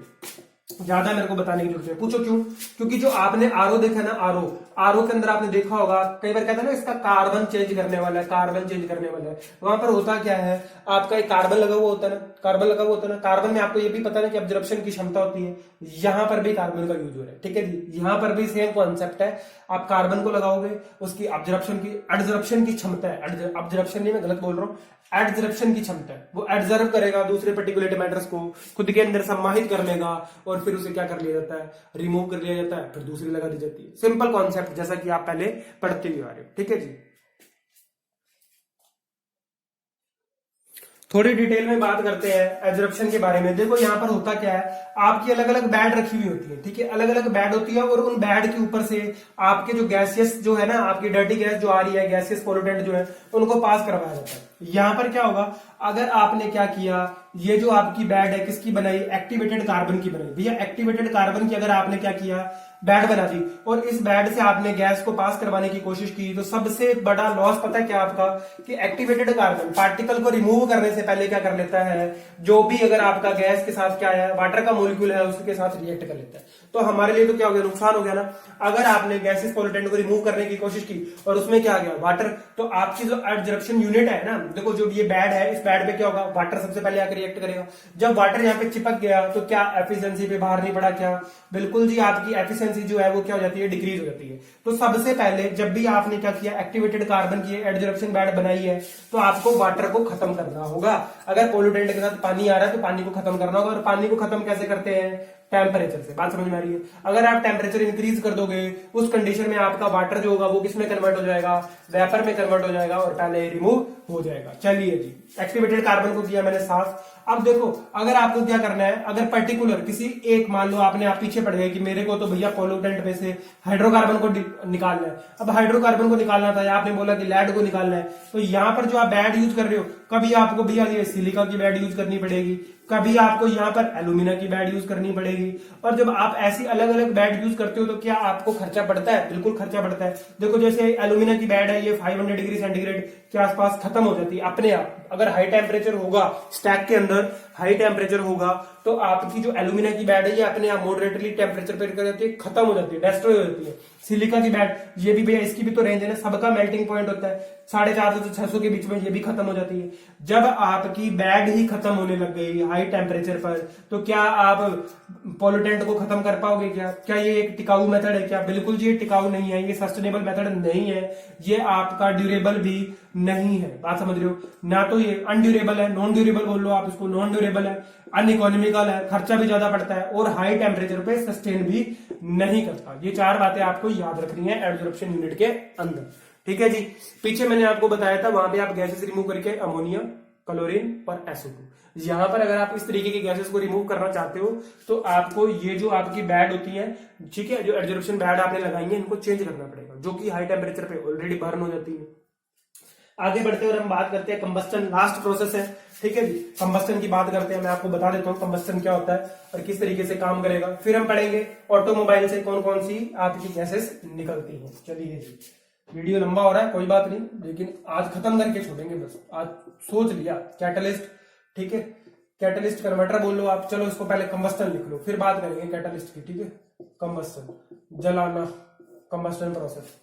ज्यादा मेरे को बताने की जरूरत है, पूछो क्यों, क्योंकि जो आपने आरओ देखा ना, आरओ के अंदर आपने देखा होगा, कई बार कहते हैं ना इसका कार्बन चेंज करने वाला है, कार्बन चेंज करने वाला है, वहां पर होता क्या है, आपका एक कार्बन लगा हुआ होता है ना, कार्बन लगा हुआ होता है ना, कार्बन में आपको ये भी पता है कि ऑब्जर्प्शन की क्षमता होती है, यहां पर भी कार्बन का यूज हो रहा है। ठीक है जी, यहां पर भी सेम कॉन्सेप्ट है, आप कार्बन को लगाओगे, उसकी ऑब्जर्प्शन की, एडजर्प्शन की क्षमता है, ऑब्जर्प्शन नहीं, मैं गलत बोल रहा हूं, एडजर्प्शन की क्षमता है, वो एडजर्व करेगा दूसरे पर्टिकुलेट मैटर्स को, खुद के अंदर समाहित कर लेगा, और फिर उसे क्या कर लिया जाता है, रिमूव कर लिया जाता है, फिर दूसरी लगा दी जाती है। सिंपल कॉन्सेप्ट जैसा कि आप पहले पढ़ते हुए आ रहे हो। ठीक है जी, थोड़ी डिटेल में बात करते हैं एब्जॉर्प्शन के बारे में। देखो यहाँ पर होता क्या है, आपकी अलग अलग बैड रखी हुई होती है, ठीक है, अलग अलग बैड होती है, और उन बैड के ऊपर से आपके जो गैसियस जो है ना, आपकी डर्टी गैस जो आ रही है, गैसियस पोल्यूटेंट जो है, उनको पास करवाया जाता है। यहां पर क्या होगा, अगर आपने क्या किया, ये जो आपकी बेड है किसकी बनाई, एक्टिवेटेड कार्बन की बनाई। भैया एक्टिवेटेड कार्बन की अगर आपने क्या किया, बेड बना दी, और इस बेड से आपने गैस को पास करवाने की कोशिश की, तो सबसे बड़ा लॉस पता है क्या आपका, कि एक्टिवेटेड कार्बन पार्टिकल को रिमूव करने से पहले क्या कर लेता है, जो भी अगर आपका गैस के साथ क्या है, वाटर का मॉलिक्यूल है, उसके साथ रिएक्ट कर लेता है। तो हमारे लिए तो क्या हो गया, नुकसान हो गया ना। अगर आपने गैसेस पॉल्यूटेंट को रिमूव करने की कोशिश की और उसमें क्या आ गया, वाटर, तो आपकी जो एब्जॉर्प्शन यूनिट है ना, देखो जो ये बेड है, इस बेड पे क्या होगा, वाटर सबसे पहले आकर रिएक्ट करेगा। जब वाटर यहाँ पे चिपक गया तो क्या एफिशिएंसी पे बाहर नहीं पड़ा, क्या बिल्कुल जी, आपकी एफिशिएंसी जो है वो क्या हो जाती है, डिक्रीज हो जाती है। तो सबसे पहले जब भी आपने क्या किया, एक्टिवेटेड कार्बन की एब्जॉर्प्शन बेड बनाई है, तो आपको वाटर को खत्म करना होगा। अगर पॉल्यूटेंट के साथ पानी आ रहा है तो पानी को खत्म करना होगा। और पानी को खत्म कैसे करते हैं, टेम्परेचर से। बात समझ में आ रही है। अगर आप टेम्परेचर इंक्रीज कर दोगे, उस कंडीशन में आपका वाटर जो होगा वो किसमें कन्वर्ट हो जाएगा, वेपर में कन्वर्ट हो जाएगा और पहले रिमूव हो जाएगा। चलिए जी, एक्टिवेटेड कार्बन को किया मैंने साफ। अब देखो, अगर आपको क्या करना है, अगर पर्टिकुलर किसी एक, मान लो आपने, आप पीछे पड़ गए कि मेरे को तो भैया पॉल्यूटेंट में से हाइड्रोकार्बन को निकालना है। अब हाइड्रोकार्बन को निकालना था, आपने बोला कि लैड को निकालना है, तो यहां पर जो आप बेड यूज कर रहे हो, कभी आपको भैया ये सिलिका की बेड यूज करनी पड़ेगी, कभी आपको यहाँ पर एल्यूमिना की बेड यूज करनी पड़ेगी। और जब आप ऐसी अलग अलग बेड यूज करते हो तो क्या आपको खर्चा पड़ता है, बिल्कुल खर्चा पड़ता है। देखो जैसे एल्यूमिना की बेड है, ये 500 डिग्री सेंटीग्रेड के आसपास खत्म हो जाती है अपने आप। अगर हाई टेम्परेचर होगा, स्टैक के अंदर हाई टेम्परेचर होगा, तो आपकी जो एल्यूमिना की बेड है ये अपने आप मॉडरेटली टेम्परेचर पे कर जाती है, खत्म हो जाती है, डिस्ट्रॉय हो जाती है। सिलिका की बेड, ये भी भैया इसकी भी तो रेंज है ना, सबका मेल्टिंग पॉइंट होता है 450 से 600 के बीच में, ये भी खत्म हो जाती है। जब आपकी बेड ही खत्म होने लग गई हाई टेम्परेचर पर, तो क्या आप पॉल्यूटेंट को खत्म कर पाओगे क्या ये एक टिकाऊ मेथड है क्या? बिल्कुल जी, ये टिकाऊ नहीं है, ये सस्टेनेबल मेथड नहीं है, ये आपका ड्यूरेबल भी नहीं है। बात समझ रहे हो ना? तो ये अनड्यूरेबल है, नॉन ड्यूरेबल बोल लो आप इसको, नॉन ड्यूरेबल है, अनइकोनॉमिकल है, खर्चा भी ज्यादा पड़ता है और हाई टेम्परेचर पे सस्टेन भी नहीं करता। ये चार बातें आपको याद रखनी है एब्जॉर्प्शन यूनिट के अंदर। ठीक है जी। पीछे मैंने आपको बताया था, वहां पे आप गैसेस रिमूव करके अमोनिया, क्लोरीन और SO2, यहां पर अगर आप इस तरीके की गैसेस को रिमूव करना चाहते हो तो आपको ये जो आपकी बेड होती है, ठीक है, जो एब्जॉर्प्शन बेड आपने लगाई है, इनको चेंज करना पड़ेगा, जो कि हाई टेम्परेचर पे ऑलरेडी बर्न हो जाती है। आगे बढ़ते हैं और हम बात करते हैं कंबस्टन, लास्ट प्रोसेस है। ठीक है जी, कंबस्टन की बात करते हैं। मैं आपको बता देता हूँ कंबस्टन क्या होता है और किस तरीके से काम करेगा। फिर हम पढ़ेंगे ऑटोमोबाइल से कौन कौन सी आपकी गैसेस निकलती हैं। चलिए जी, वीडियो लंबा हो रहा है, कोई बात नहीं, लेकिन आज खत्म करके छोड़ेंगे बस। आज सोच लिया कैटलिस्ट, ठीक है, कैटलिस्ट कन्वर्टर बोल लो आप। चलो इसको पहले कंबस्टन लिख लो, फिर बात करेंगे कैटलिस्ट की। ठीक है, कंबस्टन, जलाना, कंबस्टन प्रोसेस।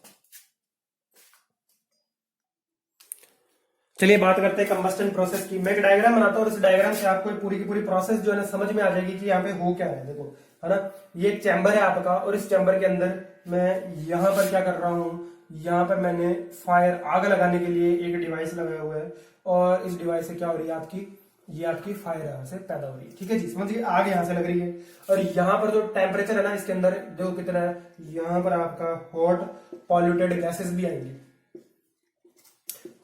चलिए बात करते हैं कंबस्टन प्रोसेस की। मैं एक डायग्राम बनाता हूँ और इस डायग्राम से आपको पूरी की पूरी प्रोसेस जो है ना समझ में आ जाएगी कि यहाँ पे हो क्या है। देखो, है ना, ये एक चैम्बर है आपका और इस चैम्बर के अंदर मैं यहाँ पर क्या कर रहा हूँ, यहाँ पर मैंने फायर, आग लगाने के लिए एक डिवाइस लगाया हुआ है और इस डिवाइस से क्या हो रही है आपकी, ये आपकी फायर यहाँ से पैदा हो रही है। ठीक है जी, समझिए, आग यहाँ से लग रही है और यहाँ पर जो टेम्परेचर है ना इसके अंदर देखो कितना है, यहाँ पर आपका हॉट पॉल्यूटेड गैसेस भी आएंगी,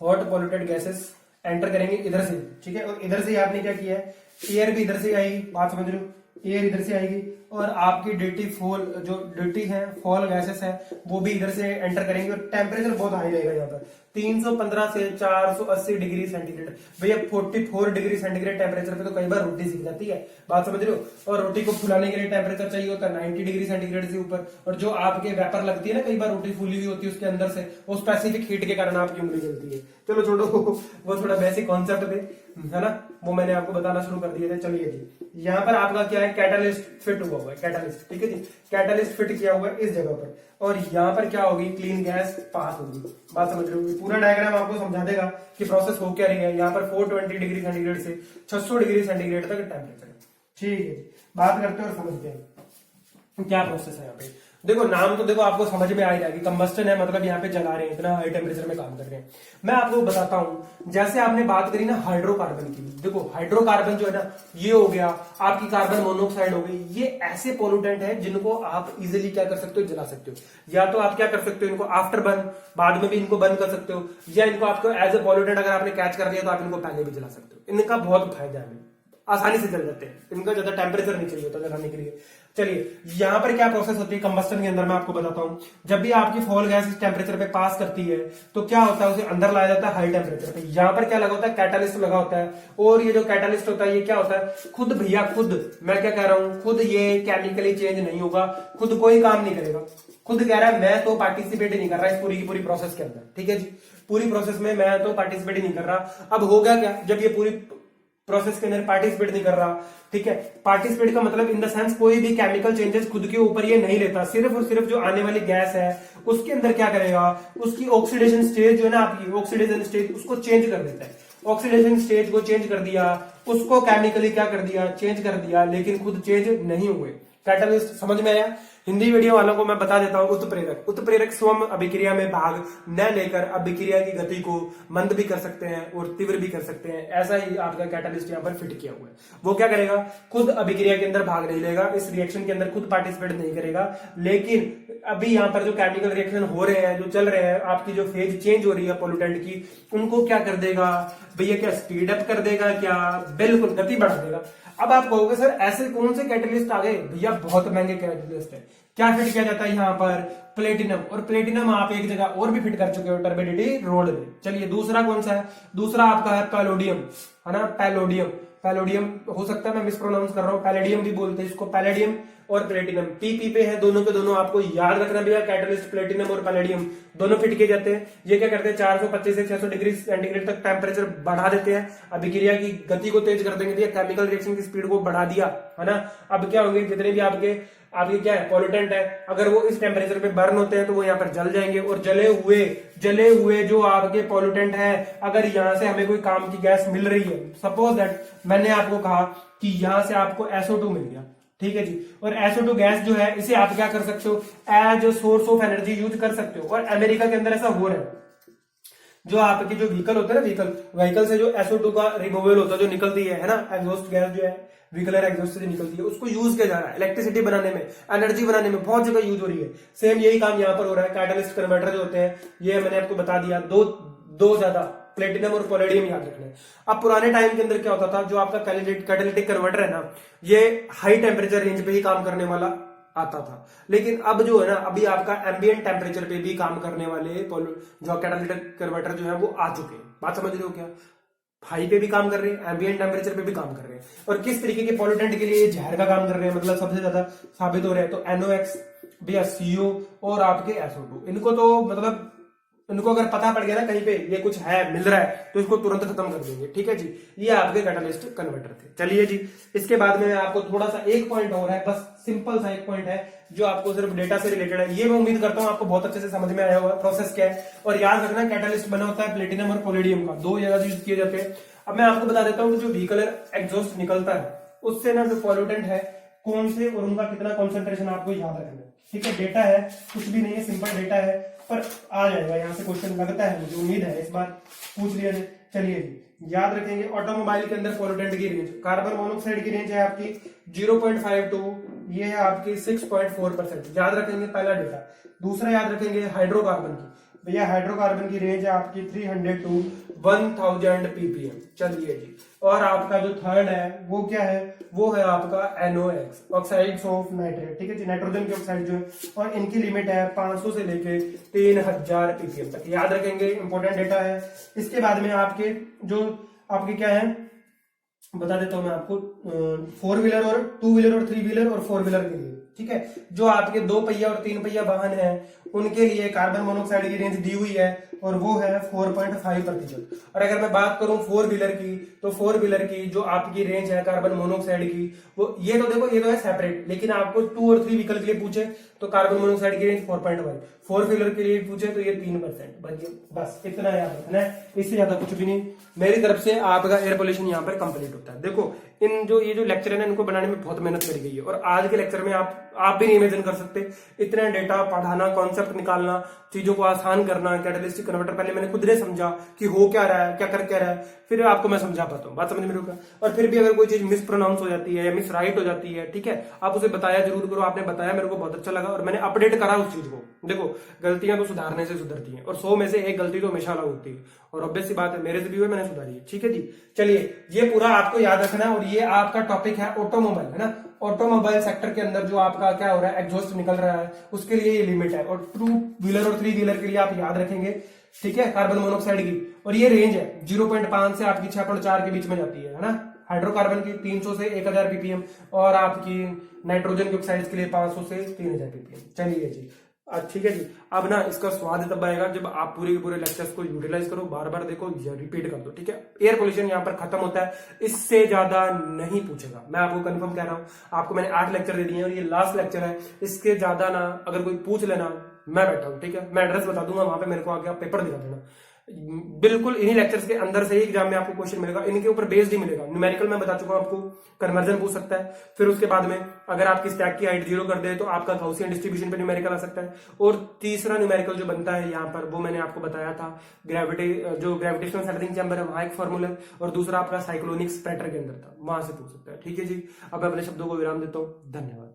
हॉट पॉल्यूटेड गैसेस एंटर करेंगे इधर से। ठीक है, और इधर से आपने क्या किया है, एयर भी इधर से आएगी, बात समझ रहे हो, एयर इधर से आएगी और आपकी डर्टी फॉल, जो डर्टी है फॉल गैसेस है, वो भी इधर से एंटर करेंगे और टेम्परेचर बहुत हाई रहेगा यहाँ पर 315 से 480 डिग्री सेंटीग्रेड। भैया 44 डिग्री सेंटीग्रेड टेम्परेचर पे तो कई बार रोटी सीख जाती है, बात समझ रहे हो। और रोटी को फुलाने के लिए टेम्परेचर चाहिए होता है 90 डिग्री सेंटीग्रेड से ऊपर। और जो आपके वेपर लगती है ना, कई बार रोटी फूली हुई होती है उसके अंदर से, वो स्पेसिफिक हीट के कारण आपकी उंगली जलती है। चलो छोड़ो, वो थोड़ा बेसिक कॉन्सेप्ट थे, है ना, वो मैंने आपको बताना शुरू कर दिए थे। चलिए जी, यहाँ पर आपका क्या है, कैटलिस्ट फिट हुआ हुआ है, कैटलिस्ट। ठीक है जी, कैटलिस्ट फिट किया हुआ है इस जगह पर और यहाँ पर क्या होगी, क्लीन गैस पास होगी। बात समझ रहे हो, पूरा डायग्राम आपको समझा देगा कि प्रोसेस हो क्या रही है। यहाँ पर 420 डिग्री सेंटीग्रेड से 600 डिग्री सेंटीग्रेड तक टेम्परेचर है। ठीक है, बात करते हैं और समझते हैं क्या प्रोसेस है यहाँ पे। देखो, नाम तो देखो आपको समझ में आ ही जाएगी, कंबस्टन है, मतलब यहाँ पे जला रहे हैं, इतना हाई टेम्परेचर में काम कर रहे हैं। मैं आपको बताता हूँ, जैसे आपने बात करी ना हाइड्रोकार्बन की, देखो हाइड्रोकार्बन जो है ना, ये हो गया आपकी कार्बन मोनोऑक्साइड हो गई, ये ऐसे पोल्यूटेंट है जिनको आप इजिली क्या कर सकते हो, जला सकते हो। या तो आप क्या कर सकते हो, इनको आफ्टर बर्न, बाद में भी इनको बर्न कर सकते हो, या इनको आपको एज ए पोल्यूटेंट अगर आपने कैच कर लिया तो आप इनको पहले भी जला सकते हो। इनका बहुत फायदा है। आसानी से जल जाते हैं, इनका ज्यादा टेम्परेचर नहीं चाहिए होता जलाने के लिए। चलिए यहाँ पर क्या प्रोसेस होती है कंबस्टन के अंदर, मैं आपको बताता हूँ। जब भी आपकी फॉल गैस इस टेम्परेचर पे पास करती है तो क्या होता है, उसे अंदर लाया जाता है हाई टेम्परेचर पे। यहाँ पर क्या लगा होता है, कैटालिस्ट लगा होता है। और ये जो कैटालिस्ट होता है ये क्या होता है, खुद भैया खुद, मैं क्या कह रहा हूँ, खुद ये केमिकली चेंज नहीं होगा, खुद कोई काम नहीं करेगा। खुद कह रहा है मैं तो पार्टिसिपेट ही नहीं कर रहा इस पूरी की पूरी प्रोसेस के अंदर, ठीक है जी, पूरी प्रोसेस में मैं तो पार्टिसिपेट ही नहीं कर रहा। अब होगा क्या, जब ये पूरी प्रोसेस के अंदर पार्टिसिपेट नहीं कर रहा, ठीक है, पार्टिसिपेट का मतलब इन द सेंस कोई भी केमिकल चेंजेस खुद के ऊपर ये नहीं लेता, सिर्फ और सिर्फ जो आने वाली गैस है उसके अंदर क्या करेगा, उसकी ऑक्सीडेशन स्टेज जो है ना, आपकी ऑक्सीडेशन स्टेज उसको चेंज कर देता है। ऑक्सीडेशन स्टेज को चेंज कर दिया, उसको केमिकली क्या कर दिया, चेंज कर दिया, लेकिन खुद चेंज नहीं हुए। कैटालिस्ट समझ में आया? हिंदी वीडियो वालों को मैं बता देता हूं, उत्प्रेरक। उत्प्रेरक स्वयं अभिक्रिया में भाग न लेकर अभिक्रिया की गति को मंद भी कर सकते हैं और तीव्र भी कर सकते हैं। ऐसा ही आपका कैटालिस्ट यहाँ पर फिट किया हुआ है। वो क्या करेगा, खुद अभिक्रिया के अंदर भाग नहीं लेगा, इस रिएक्शन के अंदर खुद पार्टिसिपेट नहीं करेगा, लेकिन अभी यहाँ पर जो केमिकल रिएक्शन हो रहे हैं, जो चल रहे हैं, आपकी जो फेज चेंज हो रही है पोल्यूटेंट की, उनको क्या कर देगा भैया, क्या स्पीड अप कर देगा, क्या बिल्कुल गति बढ़ा देगा। अब आप कहोगे सर ऐसे कौन से कैटलिस्ट आ गए, भैया बहुत महंगे कैटलिस्ट है। क्या फिट किया जाता है यहाँ पर, प्लेटिनम। और प्लेटिनम आप एक जगह और भी फिट कर चुके हो, टर्बिडिटी रोड में। चलिए दूसरा कौन सा है, दूसरा आपका है पैलोडियम, है ना, पैलोडियम। पैलोडियम हो सकता है मैं मिसप्रोनाउंस कर रहा हूं, पैलेडियम भी बोलते हैं इसको, पैलेडियम और प्लेटिनम पीपी पे है, दोनों के दोनों आपको याद रखना भैया। कैटलिस्ट प्लेटिनम और पैलेडियम दोनों फिट किए जाते हैं। ये क्या करते हैं, 425 से 600 डिग्री सेंटीग्रेड तक टेम्परेचर बढ़ा देते हैं, अभिक्रिया की गति को तेज कर देंगे, केमिकल रिएक्शन की स्पीड को बढ़ा दिया, है ना। अब क्या होंगे, जितने भी आपके क्या है पॉल्यूटेंट है, अगर वो इस टेम्परेचर पे बर्न होते हैं तो वो यहाँ पर जल जाएंगे। और जले हुए जो आपके पॉल्यूटेंट है, अगर यहाँ से हमें कोई काम की गैस मिल रही है, सपोज दैट मैंने आपको कहा कि यहाँ से आपको SO2 मिल गया, ठीक है जी, और SO2 गैस जो है इसे आप क्या कर सकते हो, as source of energy use कर सकते हो। और अमेरिका के अंदर ऐसा हो रहा है, जो आपके जो व्हीकल होते हैं ना, व्हीकल से जो SO2 का रिमूवल होता है, जो निकलती है ना, एग्जॉस्ट गैस जो है व्हीकलर एग्जॉस्ट से निकलती है, उसको यूज किया जा रहा है इलेक्ट्रिसिटी बनाने में, एनर्जी बनाने में, बहुत जगह यूज हो रही है। सेम यही काम यहाँ पर हो रहा है। कैटलिस्ट कन्वर्टर जो होते हैं, ये मैंने आपको बता दिया, दो ज्यादा, प्लेटिनम और पैलेडियम याद रखना है। अब पुराने टाइम के अंदर क्या होता था, जो आपका कैटालिटिक कन्वर्टर है ना, ये हाई टेम्परेचर रेंज पे ही काम करने वाला आता था, लेकिन अब जो है ना, अभी आपका एम्बिएंट टेम्परेचर पे भी काम करने वाले जो कैटालिटिक कन्वर्टर जो है वो आ चुके हैं। बात समझ रहे हो क्या, हाई पे भी काम कर रहे हैं, एम्बिएंट टेम्परेचर पे भी काम कर रहे हैं। और किस तरीके के पॉल्यूटेंट के लिए जहर का काम कर रहे हैं, मतलब सबसे ज्यादा साबित हो रहे हैं तो NOx भैया, CO और आपके SO2, इनको तो मतलब इनको अगर पता पड़ गया ना कहीं पे ये कुछ है मिल रहा है तो इसको तुरंत खत्म कर देंगे, ठीक है जी। ये आपके कैटालिस्ट कन्वर्टर थे। चलिए जी, इसके बाद में आपको थोड़ा सा एक पॉइंट और है, बस सिंपल सा एक पॉइंट है जो आपको सिर्फ डेटा से रिलेटेड है। ये मैं उम्मीद करता हूं आपको बहुत अच्छे से समझ में आया होगा प्रोसेस क्या है। और याद रखना कैटालिस्ट बना होता है प्लेटिनम और पैलेडियम का, दो जगह यूज किए जाते हैं। अब मैं आपको बता देता हूँ जो व्हीकल एग्जॉस्ट निकलता है उससे ना जो पॉल्यूटेंट है कौन से और उनका कितना कॉन्सेंट्रेशन आपको याद रखना है, ठीक है। डेटा है, कुछ भी नहीं है, सिंपल डेटा है, पर आ जाएगा यहाँ से क्वेश्चन, लगता है मुझे, उम्मीद है इस बार पूछ लिया जाए। चलिए जी, याद रखेंगे ऑटोमोबाइल के अंदर पॉल्यूटेंट की रेंज, कार्बन मोनोऑक्साइड की रेंज है आपकी 0.52, ये है आपकी 6.4%, याद रखेंगे पहला डेटा। दूसरा याद रखेंगे हाइड्रोकार्बन की, भैया हाइड्रोकार्बन की रेंज है आपकी 300 to 1000 ppm। चलिए जी, और आपका जो थर्ड है वो क्या है, वो है आपका NOx, ऑक्साइड्स ऑफ नाइट्रेट, ठीक है जी, नाइट्रोजन के ऑक्साइड जो है, और इनकी लिमिट है 500 से लेके 3000 ppm तक, याद रखेंगे, इंपॉर्टेंट डेटा है। इसके बाद में आपके क्या है बता देता हूं मैं आपको, 4 व्हीलर और 2 व्हीलर और 3 व्हीलर और 4 व्हीलर के लिए, ठीक है। जो आपके 2 पहिया और 3 पहिया वाहन है उनके लिए कार्बन मोनोऑक्साइड की रेंज दी हुई है और वो है 4.5%। और अगर मैं बात करूं 4 व्हीलर की, तो 4 व्हीलर की जो आपकी रेंज है कार्बन मोनोऑक्साइड की, वो ये तो देखो, ये तो है सेपरेट, लेकिन आपको 2 और 3 व्हीकल के लिए पूछे तो कार्बन मोनोऑक्साइड की रेंज 4.1, 4 व्हीलर के लिए पूछे तो ये 3% बन गया। बस इतना याद रखना है, इससे ज्यादा कुछ भी नहीं। मेरी तरफ से आपका एयर पोल्यूशन यहाँ पर कंप्लीट होता है। देखो ये जो लेक्चर है ना, इनको बनाने में बहुत मेहनत करी गई है, और आज के लेक्चर में आप भी नहीं इमेजिन कर सकते इतना डेटा पढ़ाना, कॉन्सेप्ट निकालना, चीजों को आसान करना। कैटालिस्टिक कन्वर्टर पहले मैंने खुद ने समझा कि हो क्या रहा है, क्या कर क्या रहा है, फिर आपको मैं समझा पाता हूँ, बात समझ में होगा। और फिर भी अगर कोई चीज मिस प्रोनाउंस हो जाती है या मिस राइट हो जाती है, ठीक है, आप उसे बताया जरूर करो। आपने बताया, मेरे को बहुत अच्छा लगा और मैंने अपडेट करा उस चीज को। देखो गलतियां तो सुधारने से सुधरती हैं, और 100 में से एक गलती तो हमेशा अलग होती है, और ऑब्वियस सी बात है मेरे से भी हुए, मैंने सुधारी है। ठीक है जी, चलिए ये पूरा आपको याद रखना है। और ये आपका टॉपिक है ऑटोमोबाइल, है ना। ऑटोमोबाइल सेक्टर के अंदर जो आपका क्या हो रहा है, एग्जॉस्ट निकल रहा है, उसके लिए ये लिमिट है। और 2 व्हीलर और 3 व्हीलर के लिए आप याद रखेंगे, ठीक है, कार्बन मोनोऑक्साइड की। और ये रेंज है 0.5 से आपकी 6.4 के बीच में जाती है ना। हाइड्रोकार्बन की 300 से 1000 ppm, और आपकी नाइट्रोजन के ऑक्साइड्स के लिए 500 से 3000 ppm। चलिए जी, ठीक है जी। अब ना इसका स्वाद तब आएगा जब आप पूरे के पूरे लेक्चर्स को यूटिलाइज करो, बार बार देखो, रिपीट कर दो। ठीक है, एयर पोल्यूशन यहाँ पर खत्म होता है, इससे ज्यादा नहीं पूछेगा, मैं आपको कंफर्म कह रहा हूँ। आपको मैंने 8 लेक्चर दे दिए और ये लास्ट लेक्चर है, इसके ज्यादा ना अगर कोई पूछ लेना, मैं बैठा हूँ। ठीक है, मैं एड्रेस बता दूंगा, वहां पे मेरे को आके आप पेपर दिखा देना। बिल्कुल इन्हीं लेक्चर्स के अंदर से ही एग्जाम में आपको क्वेश्चन मिलेगा, इनके ऊपर बेस्ड ही मिलेगा। न्यूमेरिकल मैं बता चुका हूं आपको, कन्वर्जन पूछ सकता है। फिर उसके बाद में अगर आपकी स्टैक की हाइट 0 कर दे तो आपका गॉसियन डिस्ट्रीब्यूशन पे न्यूमेरिकल आ सकता है। और तीसरा न्यूमेरिकल जो बनता है यहाँ पर, वो मैंने आपको बताया था, जो ग्रेविटेशनल सेंटरिंग चैम्बर है, वहां एक फॉर्मूला है। और दूसरा आपका साइक्लोनिक स्प्रेटर के अंदर था, वहां से पूछ सकता है। ठीक है जी, अब मैं अपने शब्दों को विराम देता हूँ। धन्यवाद।